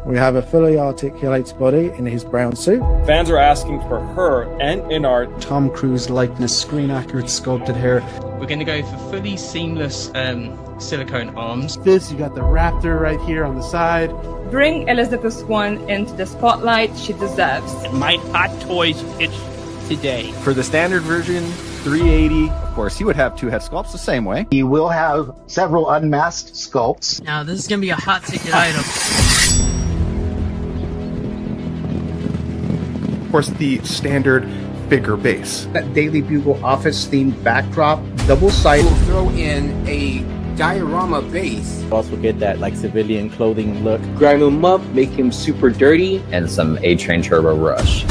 We have a fully articulated body in his brown suit. Fans are asking for her and Inart. Tom Cruise likeness, screen accurate sculpted hair. We're going to go for fully seamless silicone arms. You got the raptor right here on the side. Bring Elizabeth Swann into the spotlight she deserves. My Hot Toys pitch today. For the standard version, 380. Of course, he would have two head sculpts the same way. You will have several unmasked sculpts. Now, this is going to be a hot ticket item. Of course, the standard figure base. That Daily Bugle office themed backdrop, double sided. We'll throw in a diorama base. Also get that like civilian clothing look. Grime him up, make him super dirty. And some A-Train Turbo Rush.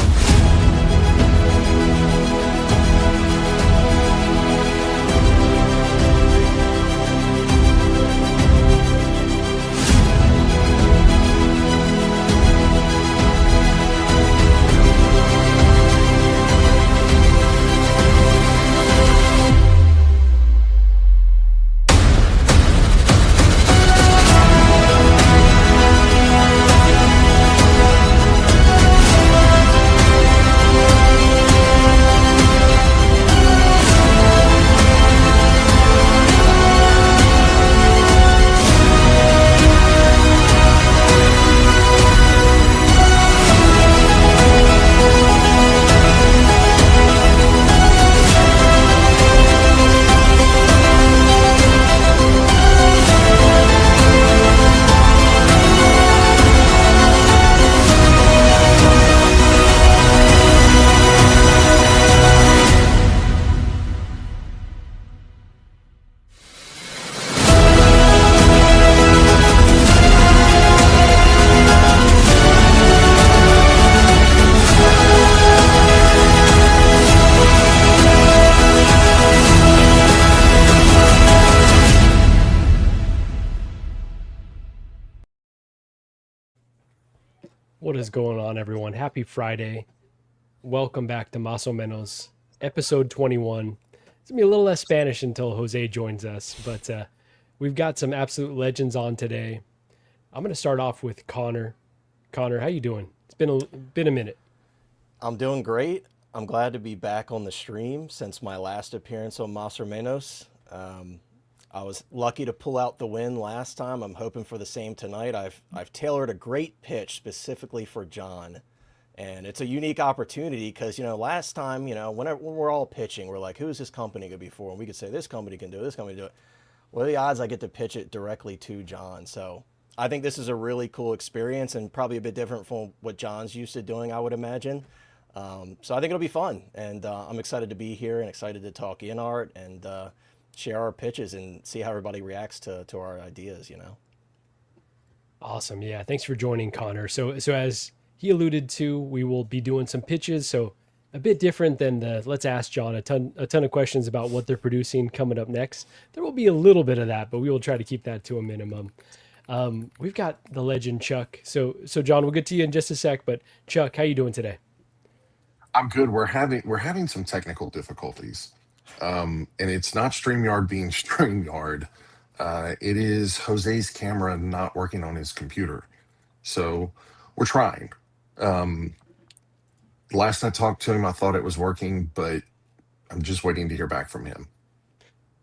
What is going on, everyone? Happy Friday. Welcome back to Menos, episode 21. It's going to be a little less Spanish until Jose joins us, but we've got some absolute legends on today. I'm going to start off with Connor. Connor, how you doing? It's been a minute. I'm doing great. I'm glad to be back on the stream since my last appearance on Mas or Menos. I was lucky to pull out the win last time. I'm hoping for the same tonight. I've tailored a great pitch specifically for Jon, and it's a unique opportunity because, last time, when we're all pitching, we're like, who is this company going to be for? And we could say this company can do it, this company can do it. What are the odds I get to pitch it directly to Jon? So I think this is a really cool experience and probably a bit different from what Jon's used to doing, I would imagine. So I think it'll be fun, and I'm excited to be here and excited to talk Inart and share our pitches and see how everybody reacts to our ideas, Awesome. Yeah. Thanks for joining, Connor. So as he alluded to, we will be doing some pitches. So a bit different than the Let's Ask Jon a ton of questions about what they're producing coming up next. There will be a little bit of that, but we will try to keep that to a minimum. We've got the legend Chuck. So Jon, we'll get to you in just a sec, but Chuck, how you doing today? I'm good. We're having some technical difficulties. And it's not StreamYard being StreamYard. It is Jose's camera not working on his computer. So we're trying. Last I talked to him, I thought it was working, but I'm just waiting to hear back from him.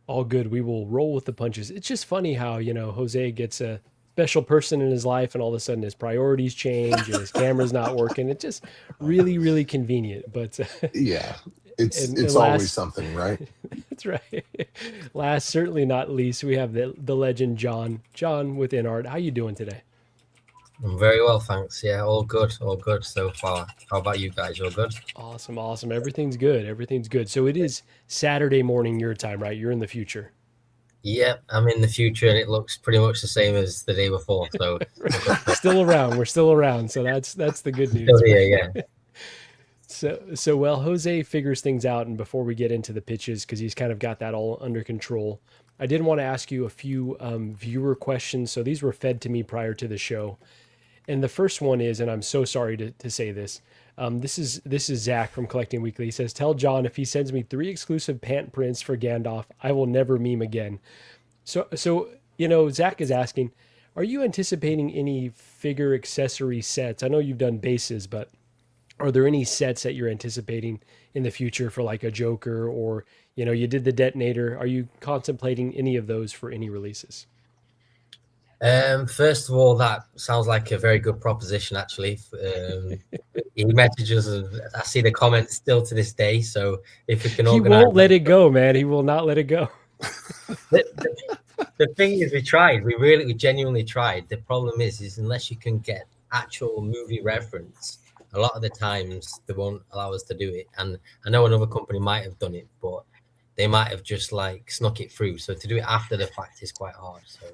All good. We will roll with the punches. It's just funny how, Jose gets a special person in his life and all of a sudden his priorities change and his camera's not working. It's just really, really convenient. But yeah. It's always something, right? That's right. Last, certainly not least, we have the legend Jon. Jon with Inart. How you doing today? I'm very well, thanks. Yeah, all good so far. How about you guys? All good? Awesome. Everything's good. So it is Saturday morning your time, right? You're in the future. Yeah, I'm in the future, and it looks pretty much the same as the day before. So still around. We're still around. So that's the good news. Still here, yeah. So well, Jose figures things out, and before we get into the pitches, because he's kind of got that all under control, I did want to ask you a few viewer questions. So these were fed to me prior to the show, and the first one is, and I'm so sorry to say this, this is Zach from Collecting Weekly. He says, "Tell Jon if he sends me 3 exclusive pant prints for Gandalf, I will never meme again." So Zach is asking, Are you anticipating any figure accessory sets? I know you've done bases, but are there any sets that you're anticipating in the future for like a Joker, or, you know, you did the detonator? Are you contemplating any of those for any releases? First of all, that sounds like a very good proposition, actually. He messages, and I see the comments still to this day. So if we can organize, he won't let it go, man. He will not let it go. The thing is, we genuinely tried. The problem is unless you can get actual movie reference, a lot of the times they won't allow us to do it. And I know another company might have done it, but they might have just like snuck it through. So to do it after the fact is quite hard. So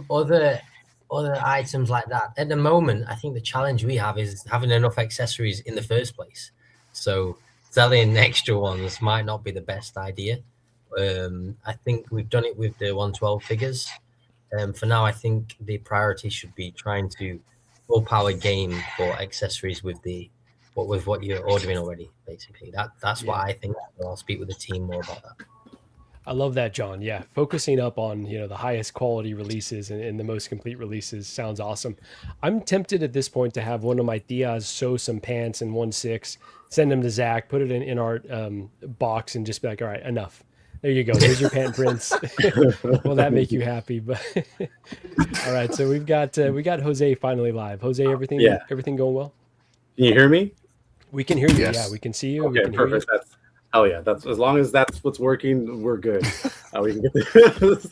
other items like that at the moment, I think the challenge we have is having enough accessories in the first place. So selling extra ones might not be the best idea. I think we've done it with the 112 figures. For now, I think the priority should be trying to full power game for accessories with what you're ordering already. Basically, that's what I think. I'll speak with the team more about that. I love that, John. Yeah, focusing up on, you know, the highest quality releases and the most complete releases sounds awesome. I'm tempted at this point to have one of my tias sew some pants in 1/6, send them to Zach, put it in Inart box, and just be like, all right, enough. There you go. There's your pant prints. Will that make you happy? But all right, so we got Jose finally live. Jose, everything going well? Can you hear me? We can hear you. Yes. Yeah, we can see you. Okay, we can perfect. Hear you. That's as long as that's what's working, we're good. We can get this.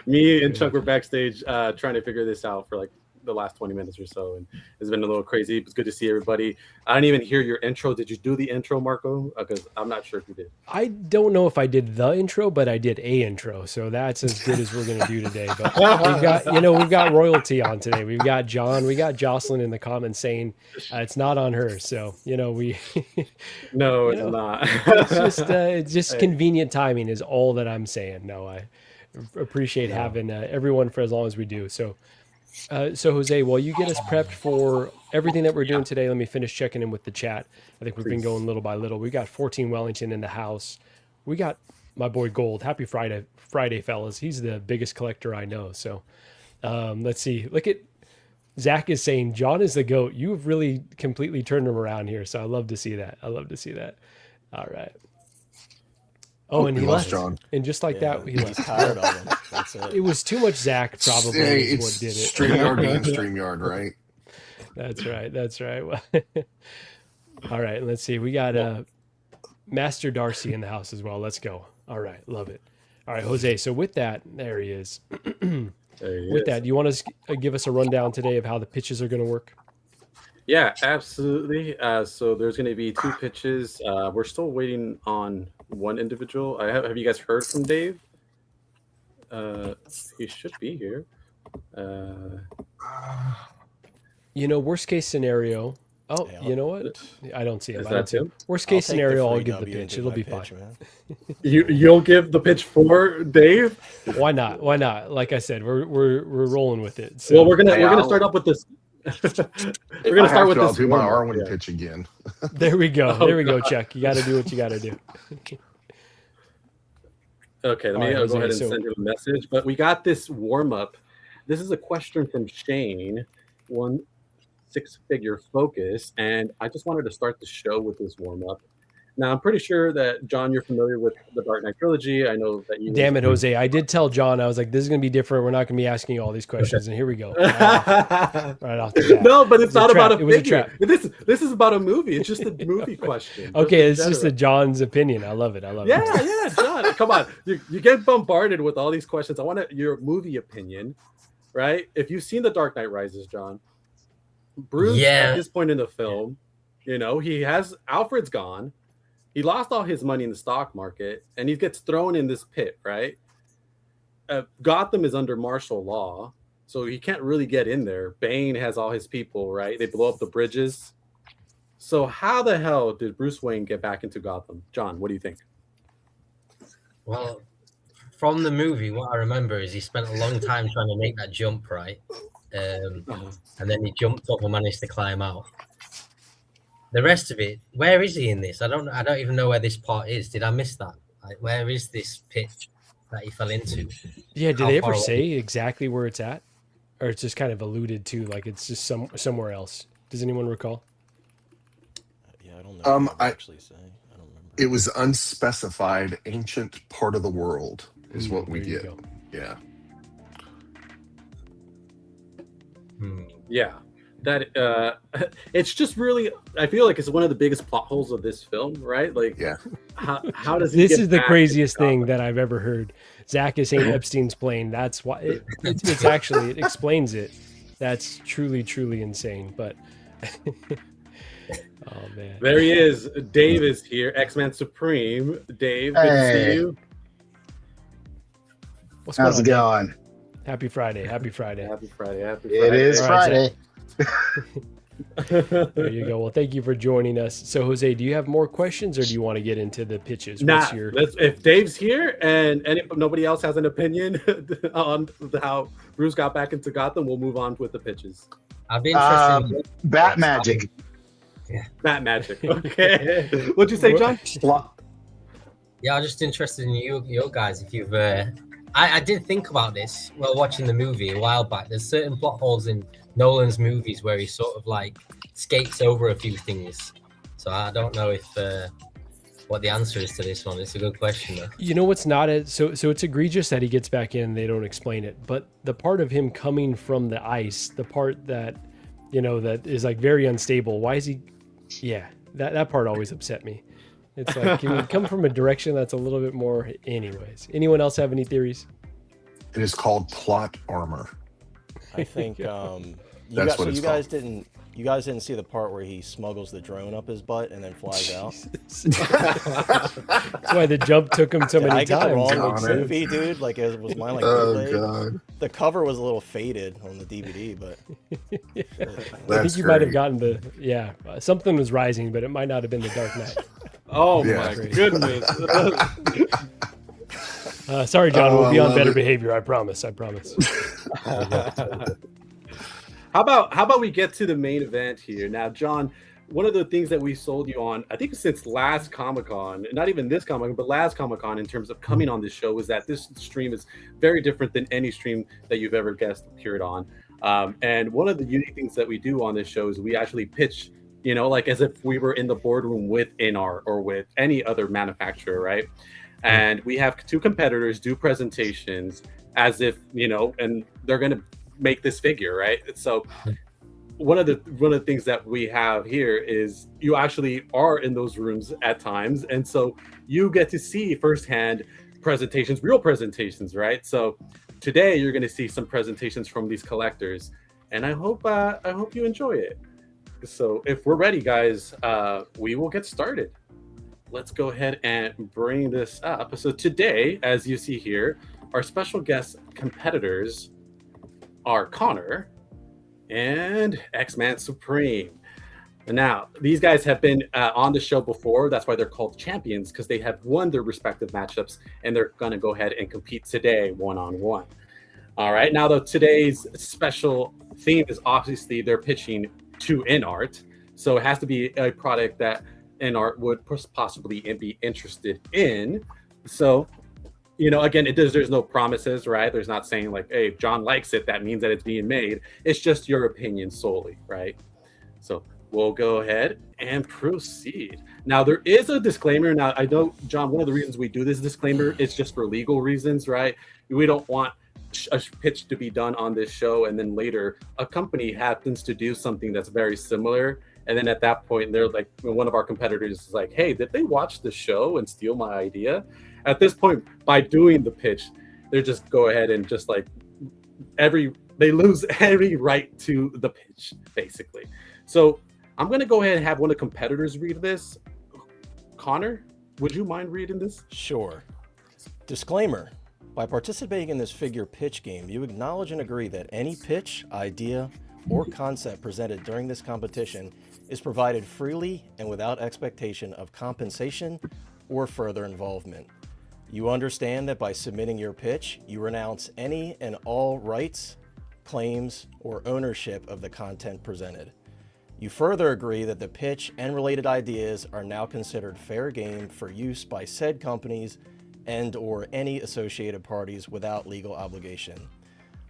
Me and Chuck were backstage trying to figure this out for like the last 20 minutes or so, and it's been a little crazy. It's good to see everybody. I didn't even hear your intro. Did you do the intro, Marco? Because I'm not sure if you did. I don't know if I did the intro, but I did a intro, so that's as good as we're going to do today. But we've got royalty on today. We've got John, we got Jocelyn in the comments saying it's not on her. So no, it's not. It's just convenient timing is all that I'm saying. No, I appreciate having everyone for as long as we do. So Jose, while you get us prepped for everything that we're doing today, let me finish checking in with the chat. I think we've been going little by little. We got 14 Wellington in the house. We got my boy Gold. Happy Friday, fellas. He's the biggest collector I know. So let's see. Look at Zach is saying John is the GOAT. You have really completely turned him around here. So I love to see that. All right. Oh, and he left. John. And just like that, he left. Tired of him. That's it. It was too much Zach, probably. It's what did it. StreamYard being StreamYard, right? That's right. All right, let's see. We got Master Darcy in the house as well. Let's go. All right, love it. All right, Jose. So with that, there he is. With that, do you want to give us a rundown today of how the pitches are going to work? Yeah, absolutely. So there's going to be 2 pitches. We're still waiting on one individual. Have you guys heard from Dave? He should be here. Worst case scenario. Oh, you know what? I don't see him. I don't see him. Worst case scenario, I'll give the pitch. It'll be fine. You'll give the pitch for Dave? Why not? Like I said, we're rolling with it. So. Well, we're gonna start up with this. We're gonna start with this. I'll do my Arwen pitch again. There we go. Chuck. You got to do what you got to do. Okay, let me go ahead and send him a message. But we got this warm up. This is a question from Shane, 1 6-figure focus, and I just wanted to start the show with this warm up. Now, I'm pretty sure that, John, you're familiar with the Dark Knight trilogy. I know that you... Damn it, Jose. I did tell John, I was like, this is going to be different. We're not going to be asking you all these questions. And here we go. Right off the bat. No, but it's not about a figure. This is about a movie. It's just a movie question. Okay, it's just a John's opinion. I love it. Yeah, John. Come on. You get bombarded with all these questions. I want your movie opinion, right? If you've seen The Dark Knight Rises, John, Bruce, at this point in the film, he has... Alfred's gone. He lost all his money in the stock market, and he gets thrown in this pit, right? Gotham is under martial law, so he can't really get in there. Bane has all his people, right? They blow up the bridges. So how the hell did Bruce Wayne get back into Gotham? John, what do you think? Well, from the movie, what I remember is he spent a long time trying to make that jump, right? And then he jumped up and managed to climb out. The rest of it, where is he in this? I don't even know where this part is. Did I miss that? Like, where is this pitch? that he fell into. Yeah, did How they ever far away- say exactly where it's at? Or it's just kind of alluded to, like it's just somewhere else. Does anyone recall? Yeah, I don't know. What actually say. I don't remember. It was unspecified ancient part of the world is what we get. Yeah. Yeah, that it's just really. I feel like it's one of the biggest plot holes of this film, right? Like, yeah. How does he This get is the back craziest into thing that I've ever heard. Zach is saying Epstein's plane. That's why it's actually, it explains it. That's truly, truly insane. But oh man, There he is. Dave is here. Xman Supreme. Dave, good to see you. What's How's it Dave? going? Happy Friday. Happy Friday. Happy Friday. Happy It Friday. is All right, Friday. There you go. Well, thank you for joining us. So, Jose, do you have more questions, or do you want to get into the pitches? Nah, What's your... if Dave's here and nobody else has an opinion on how Bruce got back into Gotham, we'll move on with the pitches. I'd be interested in Bat Magic. Yeah. Bat Magic. Okay. What'd you say, John? Yeah, I'm just interested in you guys. If you've, I did think about this while watching the movie a while back. There's certain plot holes in Nolan's movies where he sort of like skates over a few things. So I don't know if what the answer is to this one. It's a good question though. You know what's not so it's egregious that he gets back in and they don't explain it. But the part of him coming from the ice, the part that that is like very unstable. Why is he? Yeah, that part always upset me. It's like, can you come from a direction that's a little bit more? Anyways, anyone else have any theories? It is called plot armor. I think you guys didn't see the part where he smuggles the drone up his butt and then flies out. That's why the jump took him so many I get the times. wrong movie, dude? Like, it was mine like God. The cover was a little faded on the DVD, but I think you might have gotten something was rising, but it might not have been the Dark Knight. Oh my goodness. Sorry, John. We'll be on better behavior. I promise. How about we get to the main event here now, John? One of the things that we sold you on, I think since last Comic-Con, not even this Comic-Con, but last Comic-Con, in terms of coming on this show, is that this stream is very different than any stream that you've ever guest appeared on. And one of the unique things that we do on this show is we actually pitch, like as if we were in the boardroom with Inart or with any other manufacturer, right? And we have two competitors do presentations as if, and they're going to make this figure, right? So one of the things that we have here is you actually are in those rooms at times, and so you get to see firsthand presentations, real presentations, right? So today you're going to see some presentations from these collectors, and I hope you enjoy it. So if we're ready, guys, we will get started. Let's go ahead and bring this up. So today, as you see here, our special guest competitors are Connor and Xman Supreme. Now, these guys have been on the show before. That's why they're called champions, because they have won their respective matchups, and they're going to go ahead and compete today one-on-one. All right. Now, today's special theme is obviously they're pitching to Inart, so it has to be a product that Inart would possibly be interested in. So, again, there's no promises, right? There's not saying like, hey, if John likes it, that means that it's being made. It's just your opinion solely, right? So we'll go ahead and proceed. Now, there is a disclaimer. Now, I know, John, one of the reasons we do this disclaimer is just for legal reasons, right? We don't want a pitch to be done on this show, and then later a company happens to do something that's very similar. And then at that point, they're like, one of our competitors is like, hey, did they watch the show and steal my idea? At this point, by doing the pitch, they just go ahead and just like they lose every right to the pitch, basically. So I'm going to go ahead and have one of the competitors read this. Connor, would you mind reading this? Sure. Disclaimer. By participating in this figure pitch game, you acknowledge and agree that any pitch, idea, or concept presented during this competition is provided freely and without expectation of compensation or further involvement. You understand that by submitting your pitch, you renounce any and all rights, claims, or ownership of the content presented. You further agree that the pitch and related ideas are now considered fair game for use by said companies and or any associated parties without legal obligation.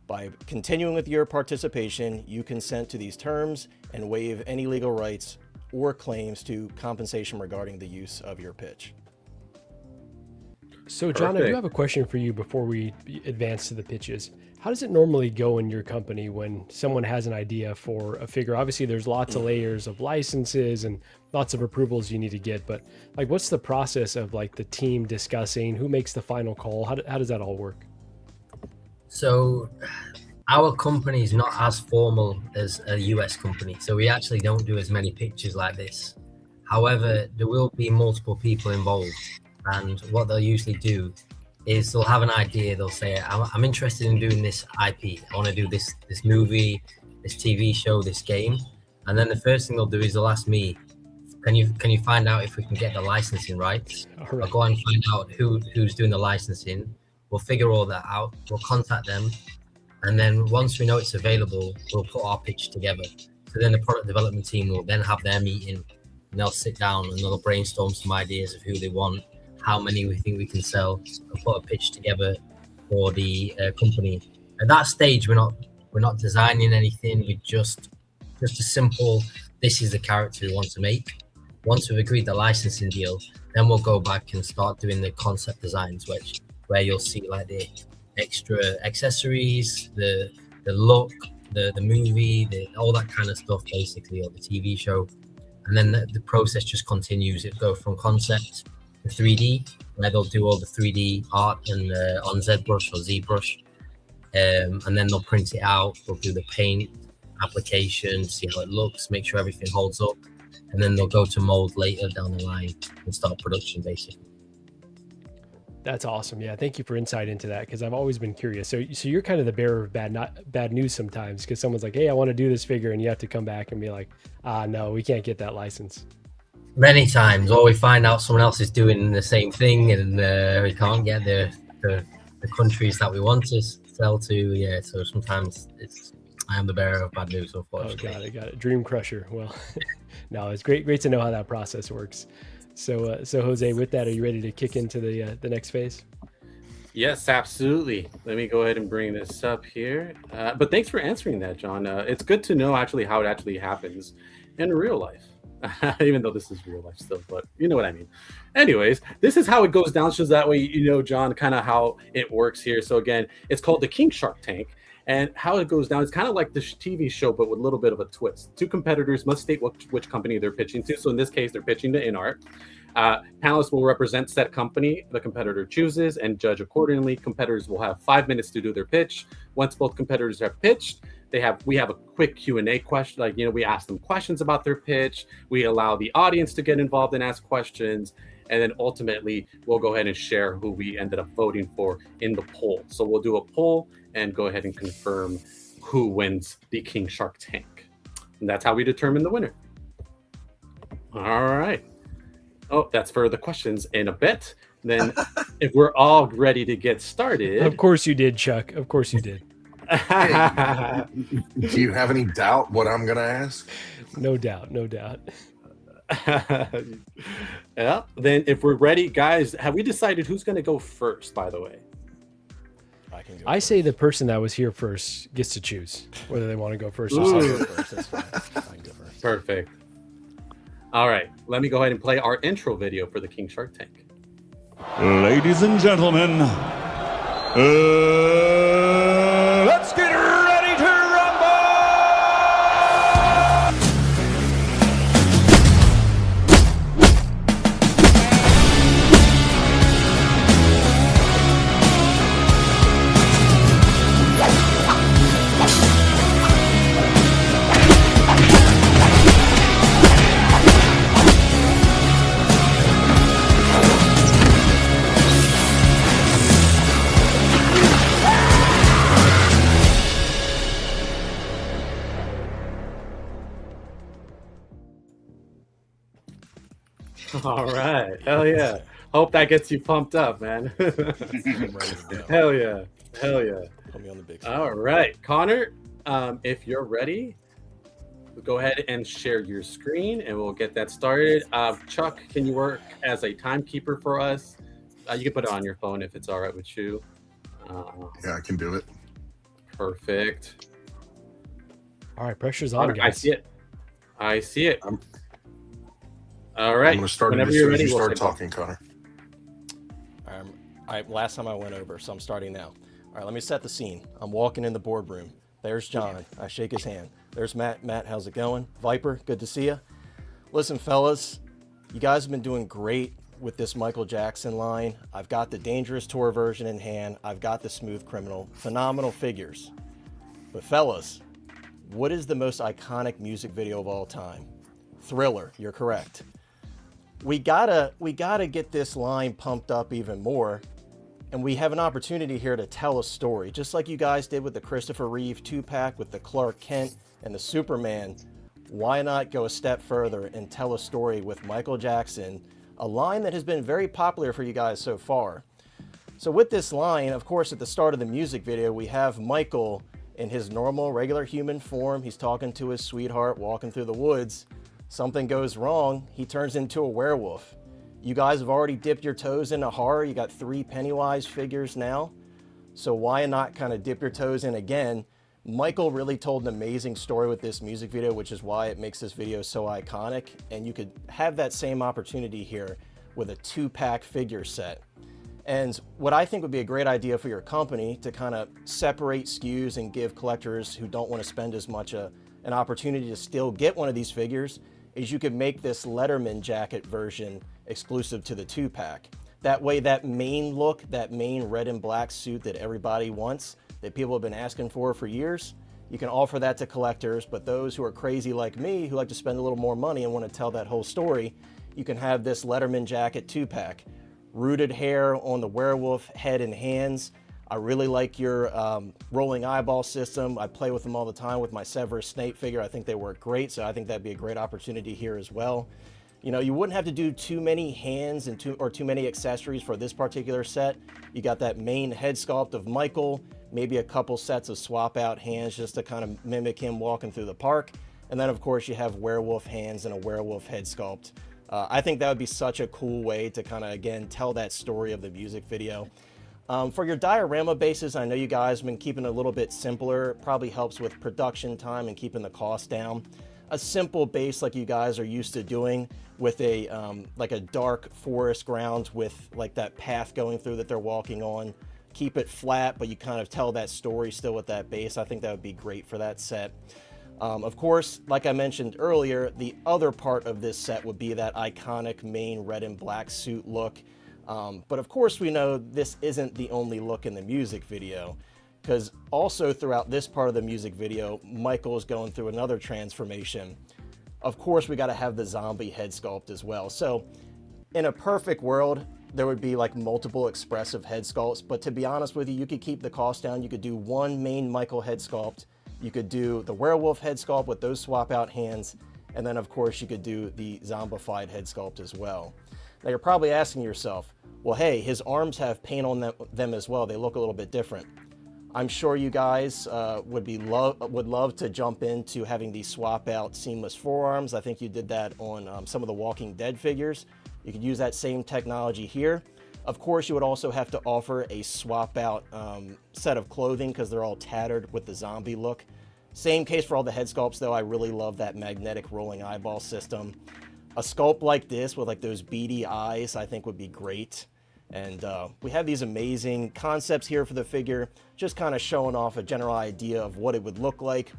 By continuing with your participation, you consent to these terms and waive any legal rights or claims to compensation regarding the use of your pitch. So, John, I do have a question for you before we advance to the pitches. How does it normally go in your company when someone has an idea for a figure? Obviously, there's lots of layers of licenses and lots of approvals you need to get, but like, what's the process of like the team discussing who makes the final call? How does that all work? So our company is not as formal as a US company, so we actually don't do as many pitches like this. However, there will be multiple people involved, and what they'll usually do is they'll have an idea. They'll say, I'm interested in doing this IP. I want to do this movie, this TV show, this game. And then the first thing they'll do is they'll ask me, can you find out if we can get the licensing rights? I'll go and find out who's doing the licensing. We'll figure all that out. We'll contact them. And then once we know it's available, we'll put our pitch together. So then the product development team will then have their meeting, and they'll sit down and they'll brainstorm some ideas of who they want, how many we think we can sell, and put a pitch together for the company. At that stage, we're not designing anything. We just a simple, this is the character we want to make. Once we've agreed the licensing deal, then we'll go back and start doing the concept designs, where you'll see like the extra accessories, the look, the movie, all that kind of stuff, basically, or the TV show. And then the process just continues. It goes from concept to 3D, where they'll do all the 3D art and on ZBrush or ZBrush, and then they'll print it out. They'll do the paint application, see how it looks, make sure everything holds up, and then they'll go to mold later down the line and start production, basically. That's awesome. Yeah, thank you for insight into that, because I've always been curious. So you're kind of the bearer of bad news sometimes, because someone's like, hey, I want to do this figure, and you have to come back and be like, no, we can't get that license. Many times, or we find out someone else is doing the same thing, and we can't get the countries that we want to sell to. Yeah, so sometimes I am the bearer of bad news, unfortunately. Oh, got it. Dream crusher. Well, no, it's great to know how that process works. So Jose, with that, are you ready to kick into the next phase? Yes, absolutely. Let me go ahead and bring this up here. But thanks for answering that, John. It's good to know actually how it actually happens in real life. Even though this is real life still, but you know what I mean. Anyways, this is how it goes down, so that way you know, John, kind of how it works here. So again, it's called the King Shark Tank, and how it goes down is kind of like the TV show, but with a little bit of a twist. Two competitors must state which company they're pitching to. So in this case, they're pitching to Inart. Panelists will represent said company the competitor chooses and judge accordingly. Competitors will have 5 minutes to do their pitch. Once both competitors have pitched, we have a quick Q&A question. Like, you know, we ask them questions about their pitch. We allow the audience to get involved and ask questions. And then ultimately, we'll go ahead and share who we ended up voting for in the poll. So we'll do a poll and go ahead and confirm who wins the King Shark Tank. And that's how we determine the winner. All right. Oh, that's for the questions in a bit. Then if we're all ready to get started. Of course you did, Chuck. Of course you did. Do you have any doubt what I'm going to ask? No doubt. Yeah. Then if we're ready, guys, have we decided who's going to go first, by the way? I say the person that was here first gets to choose whether they want to go first or second. That's fine. I can go first. Perfect. All right. Let me go ahead and play our intro video for the King Shark Tank. Ladies and gentlemen, let's get ready to rumble! All right. Hell yeah. Hope that gets you pumped up, man. Hell yeah. Put me on the big screen. All right. Connor, if you're ready, go ahead and share your screen and we'll get that started. Chuck, can you work as a timekeeper for us? You can put it on your phone if it's all right with you. Yeah, I can do it. Perfect. All right, pressure's on, guys. I see it. I see it. All right. I'm going to start Whenever as you're soon as ready, you we'll start say go. talking, Connor. Last time I went over, so I'm starting now. All right, let me set the scene. I'm walking in the boardroom. There's John. I shake his hand. There's Matt. Matt, how's it going? Viper, good to see you. Listen, fellas, you guys have been doing great with this Michael Jackson line. I've got the Dangerous Tour version in hand. I've got the Smooth Criminal. Phenomenal figures. But fellas, what is the most iconic music video of all time? Thriller, you're correct. We gotta get this line pumped up even more. And we have an opportunity here to tell a story, just like you guys did with the Christopher Reeve 2-pack, with the Clark Kent and the Superman. Why not go a step further and tell a story with Michael Jackson, a line that has been very popular for you guys so far? So with this line, of course, at the start of the music video, we have Michael in his normal, regular human form. He's talking to his sweetheart, walking through the woods. Something goes wrong. He turns into a werewolf. You guys have already dipped your toes into horror. You got 3 Pennywise figures now. So why not kind of dip your toes in again? Michael really told an amazing story with this music video, which is why it makes this video so iconic. And you could have that same opportunity here with a 2-pack figure set. And what I think would be a great idea for your company to kind of separate SKUs and give collectors who don't want to spend as much an opportunity to still get one of these figures is you could make this Letterman jacket version exclusive to the 2-pack. That way, that main look, that main red and black suit that everybody wants, that people have been asking for years, you can offer that to collectors. But those who are crazy like me, who like to spend a little more money and want to tell that whole story, you can have this Letterman jacket 2-pack. Rooted hair on the werewolf head and hands. I really like your rolling eyeball system. I play with them all the time with my Severus Snape figure. I think they work great, so I think that'd be a great opportunity here as well. You know, you wouldn't have to do too many hands and too many accessories for this particular set. You got that main head sculpt of Michael, maybe a couple sets of swap out hands just to kind of mimic him walking through the park. And then of course you have werewolf hands and a werewolf head sculpt. I think that would be such a cool way to kind of, again, tell that story of the music video. For your diorama bases, I know you guys have been keeping it a little bit simpler. It probably helps with production time and keeping the cost down. A simple base like you guys are used to doing with a like a dark forest ground with like that path going through that they're walking on. Keep it flat, but you kind of tell that story still with that base. I think that would be great for that set. Of course, like I mentioned earlier, the other part of this set would be that iconic main red and black suit look. But of course we know this isn't the only look in the music video, because also throughout this part of the music video, Michael is going through another transformation. Of course, we got to have the zombie head sculpt as well. So in a perfect world, there would be like multiple expressive head sculpts, but to be honest with you, you could keep the cost down. You could do one main Michael head sculpt. You could do the werewolf head sculpt with those swap out hands. And then of course you could do the zombified head sculpt as well. Now you're probably asking yourself, well, hey, his arms have paint on them as well. They look a little bit different. I'm sure you guys would love to jump into having these swap out seamless forearms. I think you did that on some of the Walking Dead figures. You could use that same technology here. Of course, you would also have to offer a swap out set of clothing because they're all tattered with the zombie look. Same case for all the head sculpts though. I really love that magnetic rolling eyeball system. A sculpt like this with like those beady eyes I think would be great. And we have these amazing concepts here for the figure, just kind of showing off a general idea of what it would look like.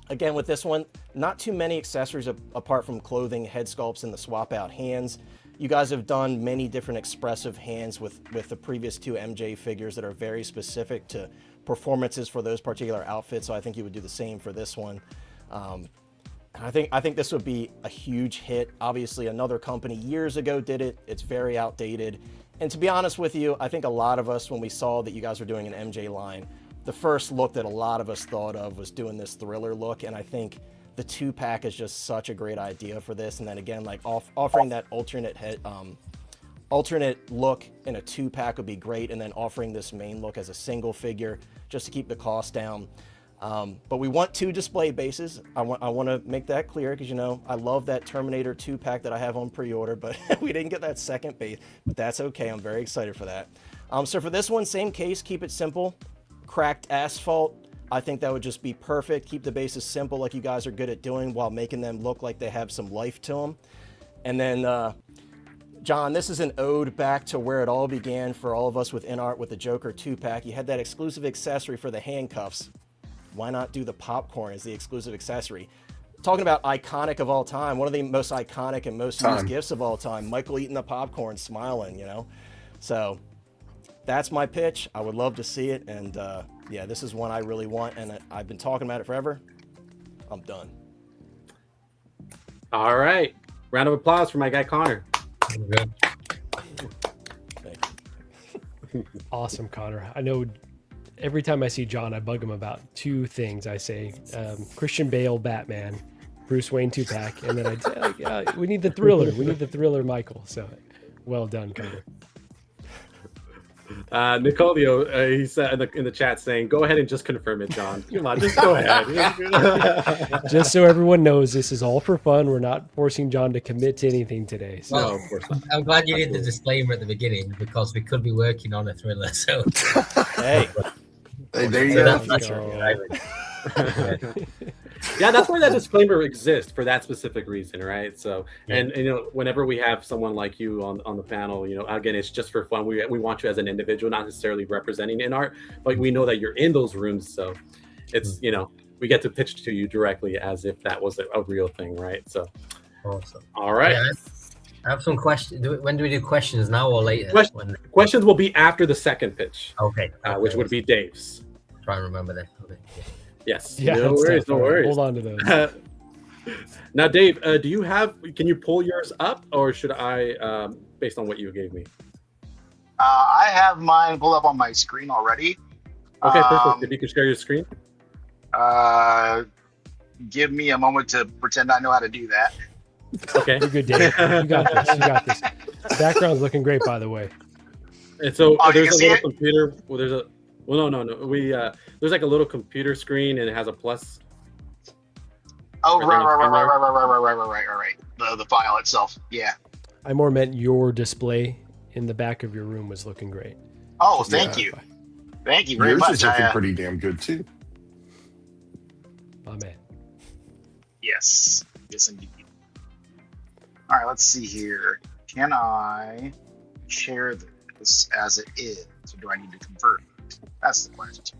Again, with this one, not too many accessories apart from clothing, head sculpts, and the swap out hands. You guys have done many different expressive hands with the previous 2 MJ figures that are very specific to performances for those particular outfits, so I think you would do the same for this one. I think this would be a huge hit. Obviously, another company years ago did it. It's very outdated. And to be honest with you, I think a lot of us, when we saw that you guys were doing an MJ line, the first look that a lot of us thought of was doing this thriller look. And I think the 2-pack is just such a great idea for this. And then again, like offering that alternate look in a 2-pack would be great. And then offering this main look as a single figure just to keep the cost down. But we want 2 display bases. I want to make that clear because, you know, I love that Terminator 2 pack that I have on pre-order, but we didn't get that second base. But that's okay. I'm very excited for that. So for this one, same case, keep it simple. Cracked asphalt. I think that would just be perfect. Keep the bases simple like you guys are good at doing while making them look like they have some life to them. And then, John, this is an ode back to where it all began for all of us with Inart with the Joker 2-pack. You had that exclusive accessory for the handcuffs. Why not do the popcorn as the exclusive accessory? Talking about iconic of all time, one of the most iconic and most used gifts of all time, Michael eating the popcorn, smiling, you know? So that's my pitch. I would love to see it. And yeah, this is one I really want. And I've been talking about it forever. I'm done. All right. Round of applause for my guy, Connor. Awesome, Connor. I know every time I see John, I bug him about 2 things. I say Christian Bale, Batman, Bruce Wayne 2-pack, and then I say, like, we need the Thriller. We need the Thriller, Michael. So, well done, Connor. Nicolio, he said in the chat saying, "Go ahead and just confirm it, John. Come on, just go ahead." Just so everyone knows, this is all for fun. We're not forcing John to commit to anything today. So. Well, of course not. I'm glad you did the disclaimer at the beginning because we could be working on a Thriller. So, hey, there you go. Yeah, that's why that disclaimer exists, for that specific reason, right? So, and you know, whenever we have someone like you on the panel, you know, again, it's just for fun. We want you as an individual, not necessarily representing Inart, but we know that you're in those rooms, so it's you know, we get to pitch to you directly as if that was a real thing, right? So, awesome. All right. Yeah, I have some questions. When do we do questions, now or later? Questions will be after the second pitch. Okay. Which would be Dave's. Try and remember that. Okay. Yes. Yeah, no worries. No worries. Hold on to those. Now, Dave, can you pull yours up, or should I, based on what you gave me? I have mine pulled up on my screen already. Okay, perfect. If you could share your screen. Give me a moment to pretend I know how to do that. Okay. You're good, Dave. You got this. You got this. The background's looking great, by the way. And so there's a little computer. Well, no. There's like a little computer screen, and it has a plus. Oh, right. The file itself. Yeah. I more meant your display in the back of your room was looking great. Oh, thank you. Thank you very much. Yours is looking pretty damn good too. My man. Yes. Yes, indeed. All right, let's see here. Can I share this as it is, or do I need to convert it? That's the question.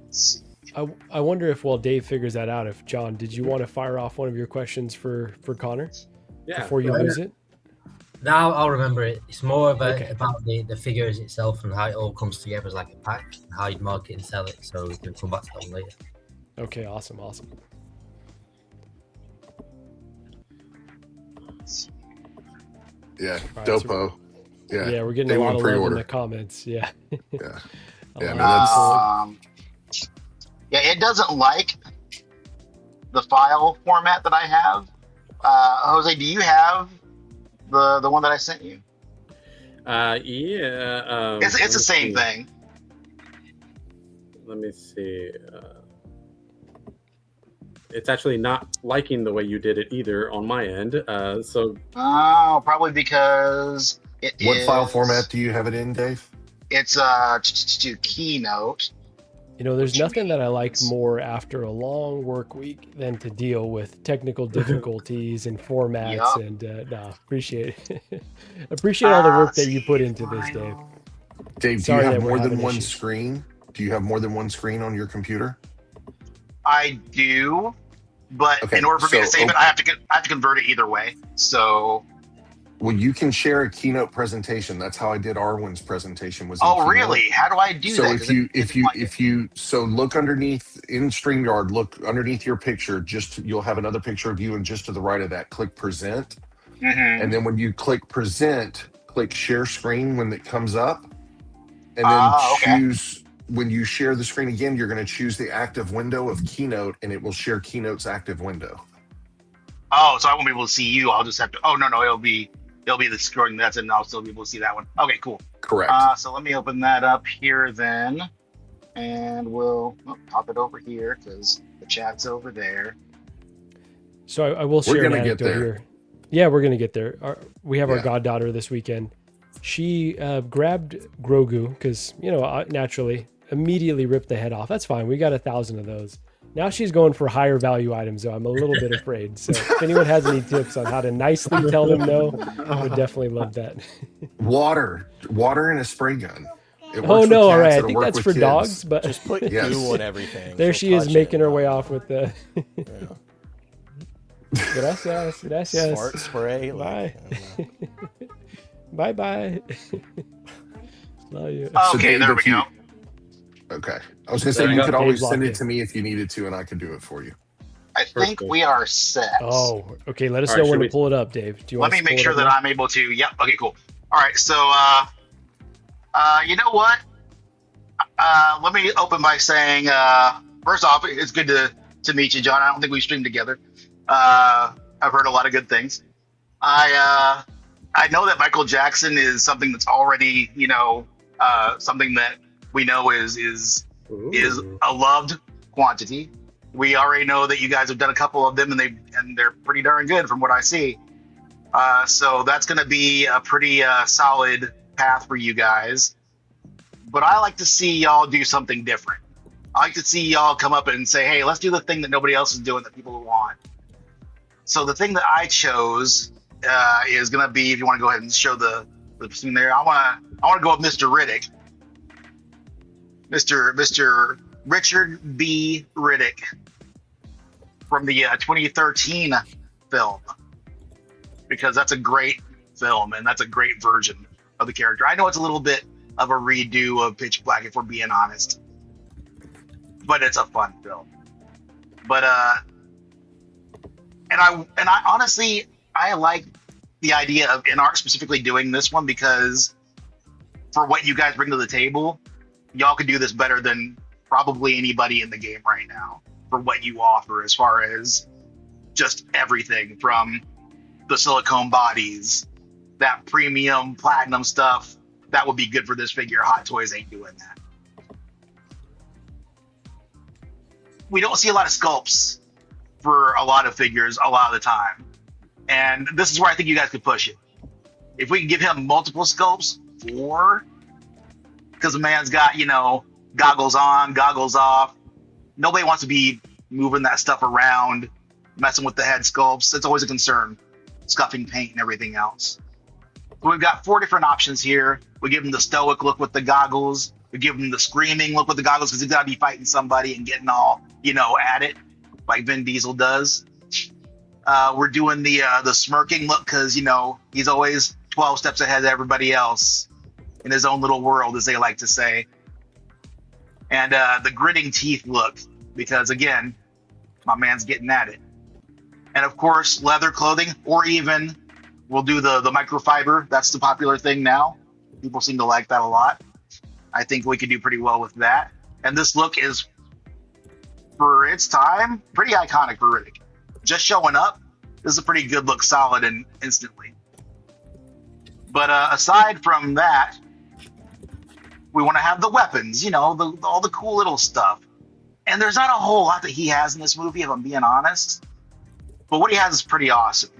Let's see. I wonder if, while Dave figures that out, if John, did you want to fire off one of your questions for Connor? Yeah. Before you lose it? No, I'll remember it. It's more about the figures itself and how it all comes together as like a pack, how you'd market and sell it. So we can come back to that later. Okay, awesome. Yeah, right, dopo. Yeah, we're getting a lot of love in the comments. Yeah. Yeah. Yeah, it doesn't like the file format that I have. Jose, do you have the one that I sent you? Yeah. It's the same thing. Let me see. It's actually not liking the way you did it either on my end. Probably because What file format do you have it in, Dave? It's to Keynote. You know, there's nothing that I like more after a long work week than to deal with technical difficulties and formats. And appreciate it. Appreciate all the work that you put into this, Dave. Dave, do you have more than one screen? Do you have more than one screen on your computer? I do, but in order for me to save it, I have to convert it either way. So. Well, you can share a Keynote presentation. That's how I did Arwen's presentation. Really? How do I do that? So look underneath in StreamYard, look underneath your picture. You'll have another picture of you, and just to the right of that, click Present. Mm-hmm. And then when you click Present, click Share Screen when it comes up, and then choose. When you share the screen again, you're going to choose the active window of Keynote, and it will share Keynote's active window. Oh, so I won't be able to see you. I'll just have to. Oh no, it'll be the screen and I'll still be able to see that one. Okay, cool. Correct. So let me open that up here then. And we'll pop it over here because the chat's over there. So I will share an gonna get anecdote there. here. Yeah, we're gonna get there. We have our Yeah. goddaughter this weekend. She grabbed Grogu because naturally immediately ripped the head off. That's fine. We got 1,000 of those. Now she's going for higher value items, though. I'm a little bit afraid. So if anyone has any tips on how to nicely tell them no, I would definitely love that. Water and a spray gun. It Oh works no! with All right, cats, I it'll think work that's with for kids. dogs, but Just put Yes. goo on everything. there She'll she is touch making it. her way off with the. Yeah. Gracias. Fart spray. Bye. Bye. Love you. Okay, there we go. Okay. I was going to say, There you you go. could always Dave's send locked it in. to me if you needed to, and I could do it for you. I think we are set. Oh, okay. Let us All know right, when should to we- pull it up, Dave. Do you Let want me us to make pull sure it up that now? I'm able to. Yep. Okay, cool. All right. So, you know what? Let me open by saying, first off, it's good to meet you, John. I don't think we've streamed together. I've heard a lot of good things. I know that Michael Jackson is something that's already, something that we know is a loved quantity. We already know that you guys have done a couple of them, and they're pretty darn good from what I see. So that's going to be a pretty solid path for you guys. But I like to see y'all do something different. I like to see y'all come up and say, "Hey, let's do the thing that nobody else is doing that people want." So the thing that I chose is going to be, if you want to go ahead and show the scene there, I want to go with Mr. Riddick, Mr. Richard B. Riddick from the 2013 film, because that's a great film and that's a great version of the character. I know it's a little bit of a redo of Pitch Black, if we're being honest, but it's a fun film. But and I honestly, I like the idea of Inart specifically doing this one, because for what you guys bring to the table, y'all could do this better than probably anybody in the game right now for what you offer, as far as just everything from the silicone bodies, that premium platinum stuff that would be good for this figure. Hot Toys ain't doing that. We don't see a lot of sculpts for a lot of figures a lot of the time. And this is where I think you guys could push it. If we can give him multiple sculpts, 4, because the man's got, goggles on, goggles off. Nobody wants to be moving that stuff around, messing with the head sculpts. It's always a concern, scuffing paint and everything else. So we've got 4 different options here. We give him the stoic look with the goggles. We give him the screaming look with the goggles, because he's got to be fighting somebody and getting all, at it, like Vin Diesel does. We're doing the smirking look, because, he's always 12 steps ahead of everybody else in his own little world, as they like to say. And the gritting teeth look, because, again, my man's getting at it. And, of course, leather clothing, or even we'll do the microfiber. That's the popular thing now. People seem to like that a lot. I think we could do pretty well with that. And this look is, for its time, pretty iconic for Riddick. Just showing up, this is a pretty good look, solid and instantly. But aside from that, we want to have the weapons, all the cool little stuff. And there's not a whole lot that he has in this movie, if I'm being honest. But what he has is pretty awesome.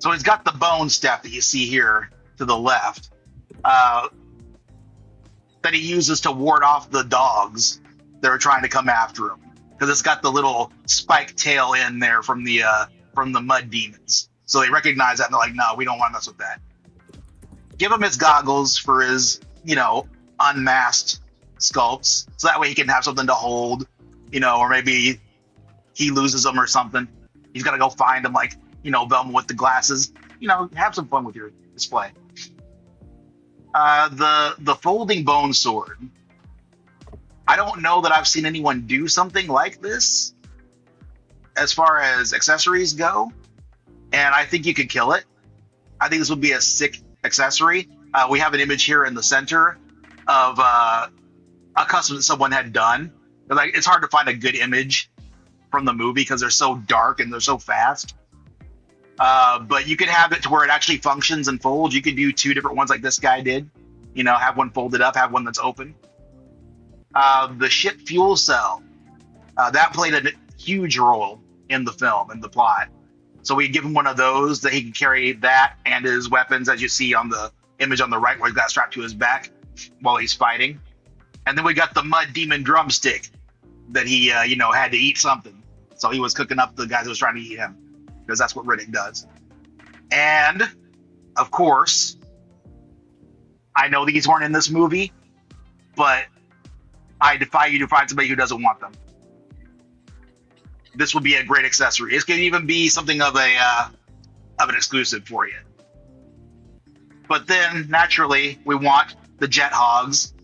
So he's got the bone staff that you see here to the left, that he uses to ward off the dogs that are trying to come after him, because it's got the little spike tail in there from the mud demons. So they recognize that and they're like, no, we don't want to mess with that. Give him his goggles for his, unmasked sculpts, so that way he can have something to hold, or maybe he loses them or something. He's got to go find them, like, Velma with the glasses. Have some fun with your display. The folding bone sword. I don't know that I've seen anyone do something like this as far as accessories go, and I think you could kill it. I think this would be a sick accessory. We have an image here in the center of a custom that someone had done. But, like, it's hard to find a good image from the movie because they're so dark and they're so fast. But you could have it to where it actually functions and folds. You could do 2 different ones like this guy did. Have one folded up, have one that's open. the ship fuel cell. That played a huge role in the film, in the plot. So we give him one of those that he can carry that and his weapons, as you see on the image on the right, where he's got strapped to his back while he's fighting. And then we got the mud demon drumstick that he, had to eat something. So he was cooking up the guys who was trying to eat him, because that's what Riddick does. And, of course, I know these weren't in this movie, but I defy you to find somebody who doesn't want them. This would be a great accessory. This could even be something of an exclusive for you. But then, naturally, we want the Jet Hogs.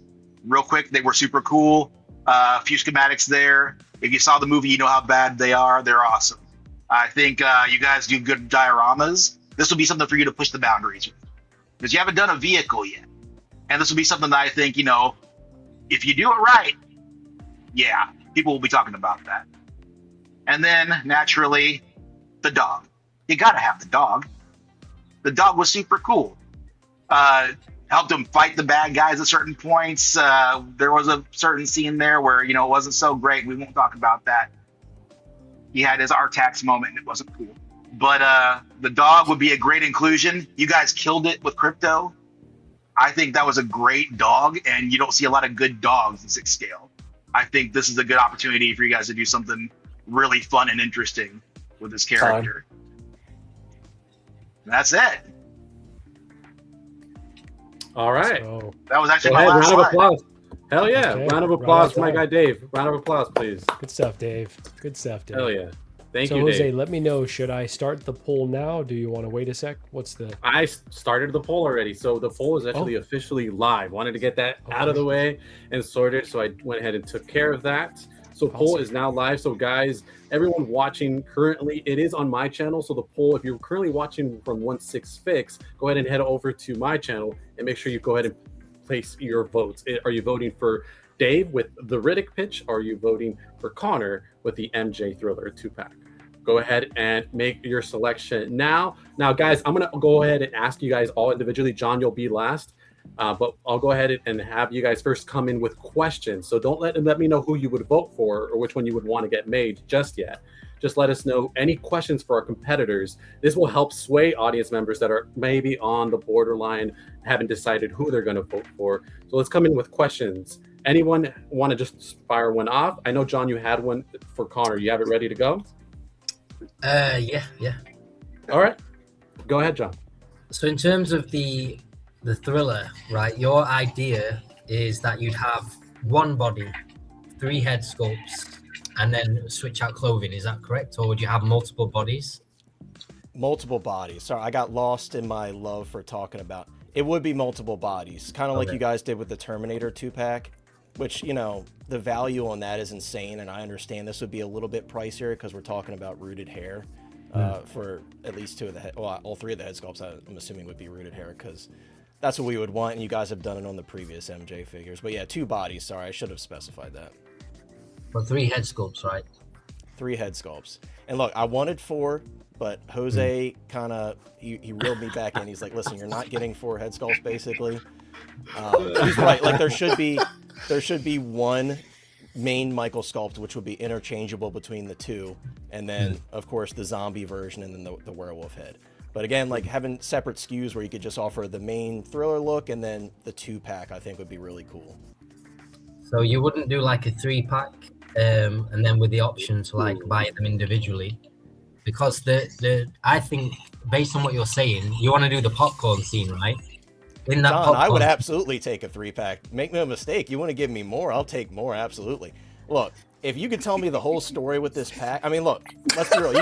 Real quick, they were super cool. A few schematics there. If you saw the movie, you know how bad they are. They're awesome. I think you guys do good dioramas. This will be something for you to push the boundaries with, because you haven't done a vehicle yet. And this will be something that I think, if you do it right, yeah, people will be talking about that. And then, naturally, the dog. You got to have the dog. The dog was super cool. Helped him fight the bad guys at certain points. There was a certain scene there where, it wasn't so great. We won't talk about that. He had his Artax moment, and it wasn't cool. But the dog would be a great inclusion. You guys killed it with Crypto. I think that was a great dog, and you don't see a lot of good dogs in 6 scale. I think this is a good opportunity for you guys to do something really fun and interesting with this character. That's it. All right. So, that was actually my last round of slide. applause. Hell yeah. Okay. Round of applause for my guy Dave. Round of applause, please. Good stuff, Dave. Good stuff, Dave. Hell yeah. Thank so you, Jose, Dave. let me know, should I start the poll now? Do you want to wait a sec? What's the... I started the poll already, so the poll is actually officially live. Wanted to get that out of the way and sorted, so I went ahead and took care of that. So poll is now live. So guys, everyone watching currently, it is on my channel. So the poll, if you're currently watching from 16fix, go ahead and head over to my channel and make sure you go ahead and place your votes. Are you voting for Dave with the Riddick pitch? Or are you voting for Connor with the MJ Thriller 2-pack? Go ahead and make your selection now. Now, guys, I'm going to go ahead and ask you guys all individually. John, you'll be last. But I'll go ahead and have you guys first come in with questions. So don't let me know who you would vote for or which one you would want to get made just yet. Just let us know any questions for our competitors. This will help sway audience members that are maybe on the borderline, haven't decided who they're going to vote for. So let's come in with questions. Anyone want to just fire one off? I know, John, you had one for Connor. You have it ready to go? Yeah. All right. Go ahead, John. So in terms of the thriller, right, your idea is that you'd have one body, 3 head sculpts, and then switch out clothing. Is that correct? Or would you have multiple bodies? Multiple bodies. Sorry, I got lost in my love for talking about it. Would be multiple bodies, kind of like you guys did with the Terminator 2-pack, which, the value on that is insane. And I understand this would be a little bit pricier because we're talking about rooted hair for at least 2 of the all 3 of the head sculpts. I'm assuming would be rooted hair because that's what we would want, and you guys have done it on the previous MJ figures. But yeah, 2 bodies. Sorry, I should have specified that. But 3 head sculpts, right? 3 head sculpts. And look, I wanted 4, but Jose kind of he reeled me back in. He's like, "Listen, you're not getting 4 head sculpts, basically." He's right. Like there should be one main Michael sculpt, which would be interchangeable between the 2, and then of course the zombie version, and then the werewolf head. But again, like having separate SKUs where you could just offer the main thriller look and then the 2-pack, I think would be really cool. So you wouldn't do like a 3-pack, and then with the option to like buy them individually, because I think based on what you're saying, you want to do the popcorn scene, right? In that John, I would absolutely take a 3-pack. Make no mistake, you want to give me more, I'll take more, absolutely. Look, if you could tell me the whole story with this pack, I mean, look, let's be real.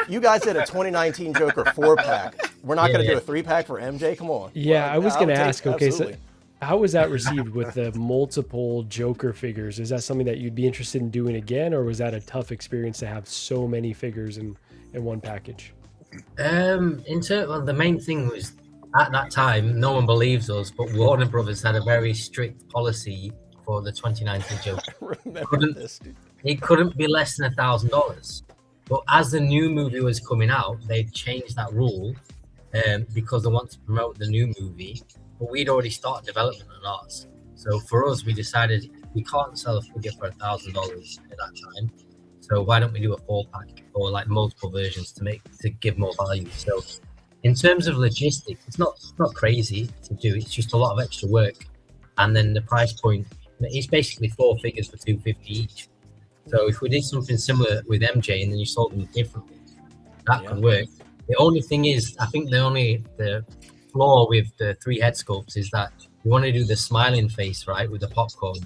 You guys did a 2019 Joker 4-pack. We're not going to do a 3-pack for MJ. Come on. Yeah, well, I was going to ask. Okay, absolutely. so how was that received with the multiple Joker figures? Is that something that you'd be interested in doing again, or was that a tough experience to have so many figures in one package? The main thing was at that time, no one believes us, but Warner Brothers had a very strict policy for the 2019 Joker. It couldn't be less than $1,000. But as the new movie was coming out, they changed that rule because they want to promote the new movie. But we'd already started development on ours. So for us, we decided we can't sell a figure for $1,000 at that time. So why don't we do a 4-pack or like multiple versions to give more value? So in terms of logistics, it's not crazy to do. It's just a lot of extra work, and then the price point, it's basically 4 figures for $250 each. So if we did something similar with MJ and then you sold them differently, that could work. The only thing is, I think the flaw with the 3 head sculpts is that you want to do the smiling face, right, with the popcorn.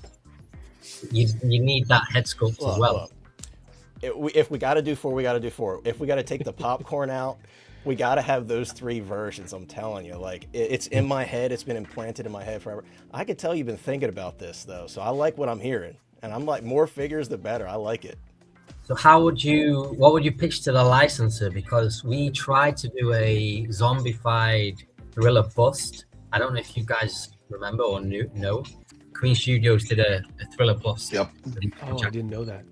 You need that head sculpt as well. If we got to do 4, we got to do 4. If we got to take the popcorn out, we got to have those 3 versions. I'm telling you, like it's in my head. It's been implanted in my head forever. I could tell you've been thinking about this though, so I like what I'm hearing, and I'm like, more figures the better. I like it. So what would you pitch to the licensor? Because we tried to do a zombified Thriller bust. I don't know if you guys remember or know. Queen Studios did a Thriller bust. Yep. Oh, I didn't know that.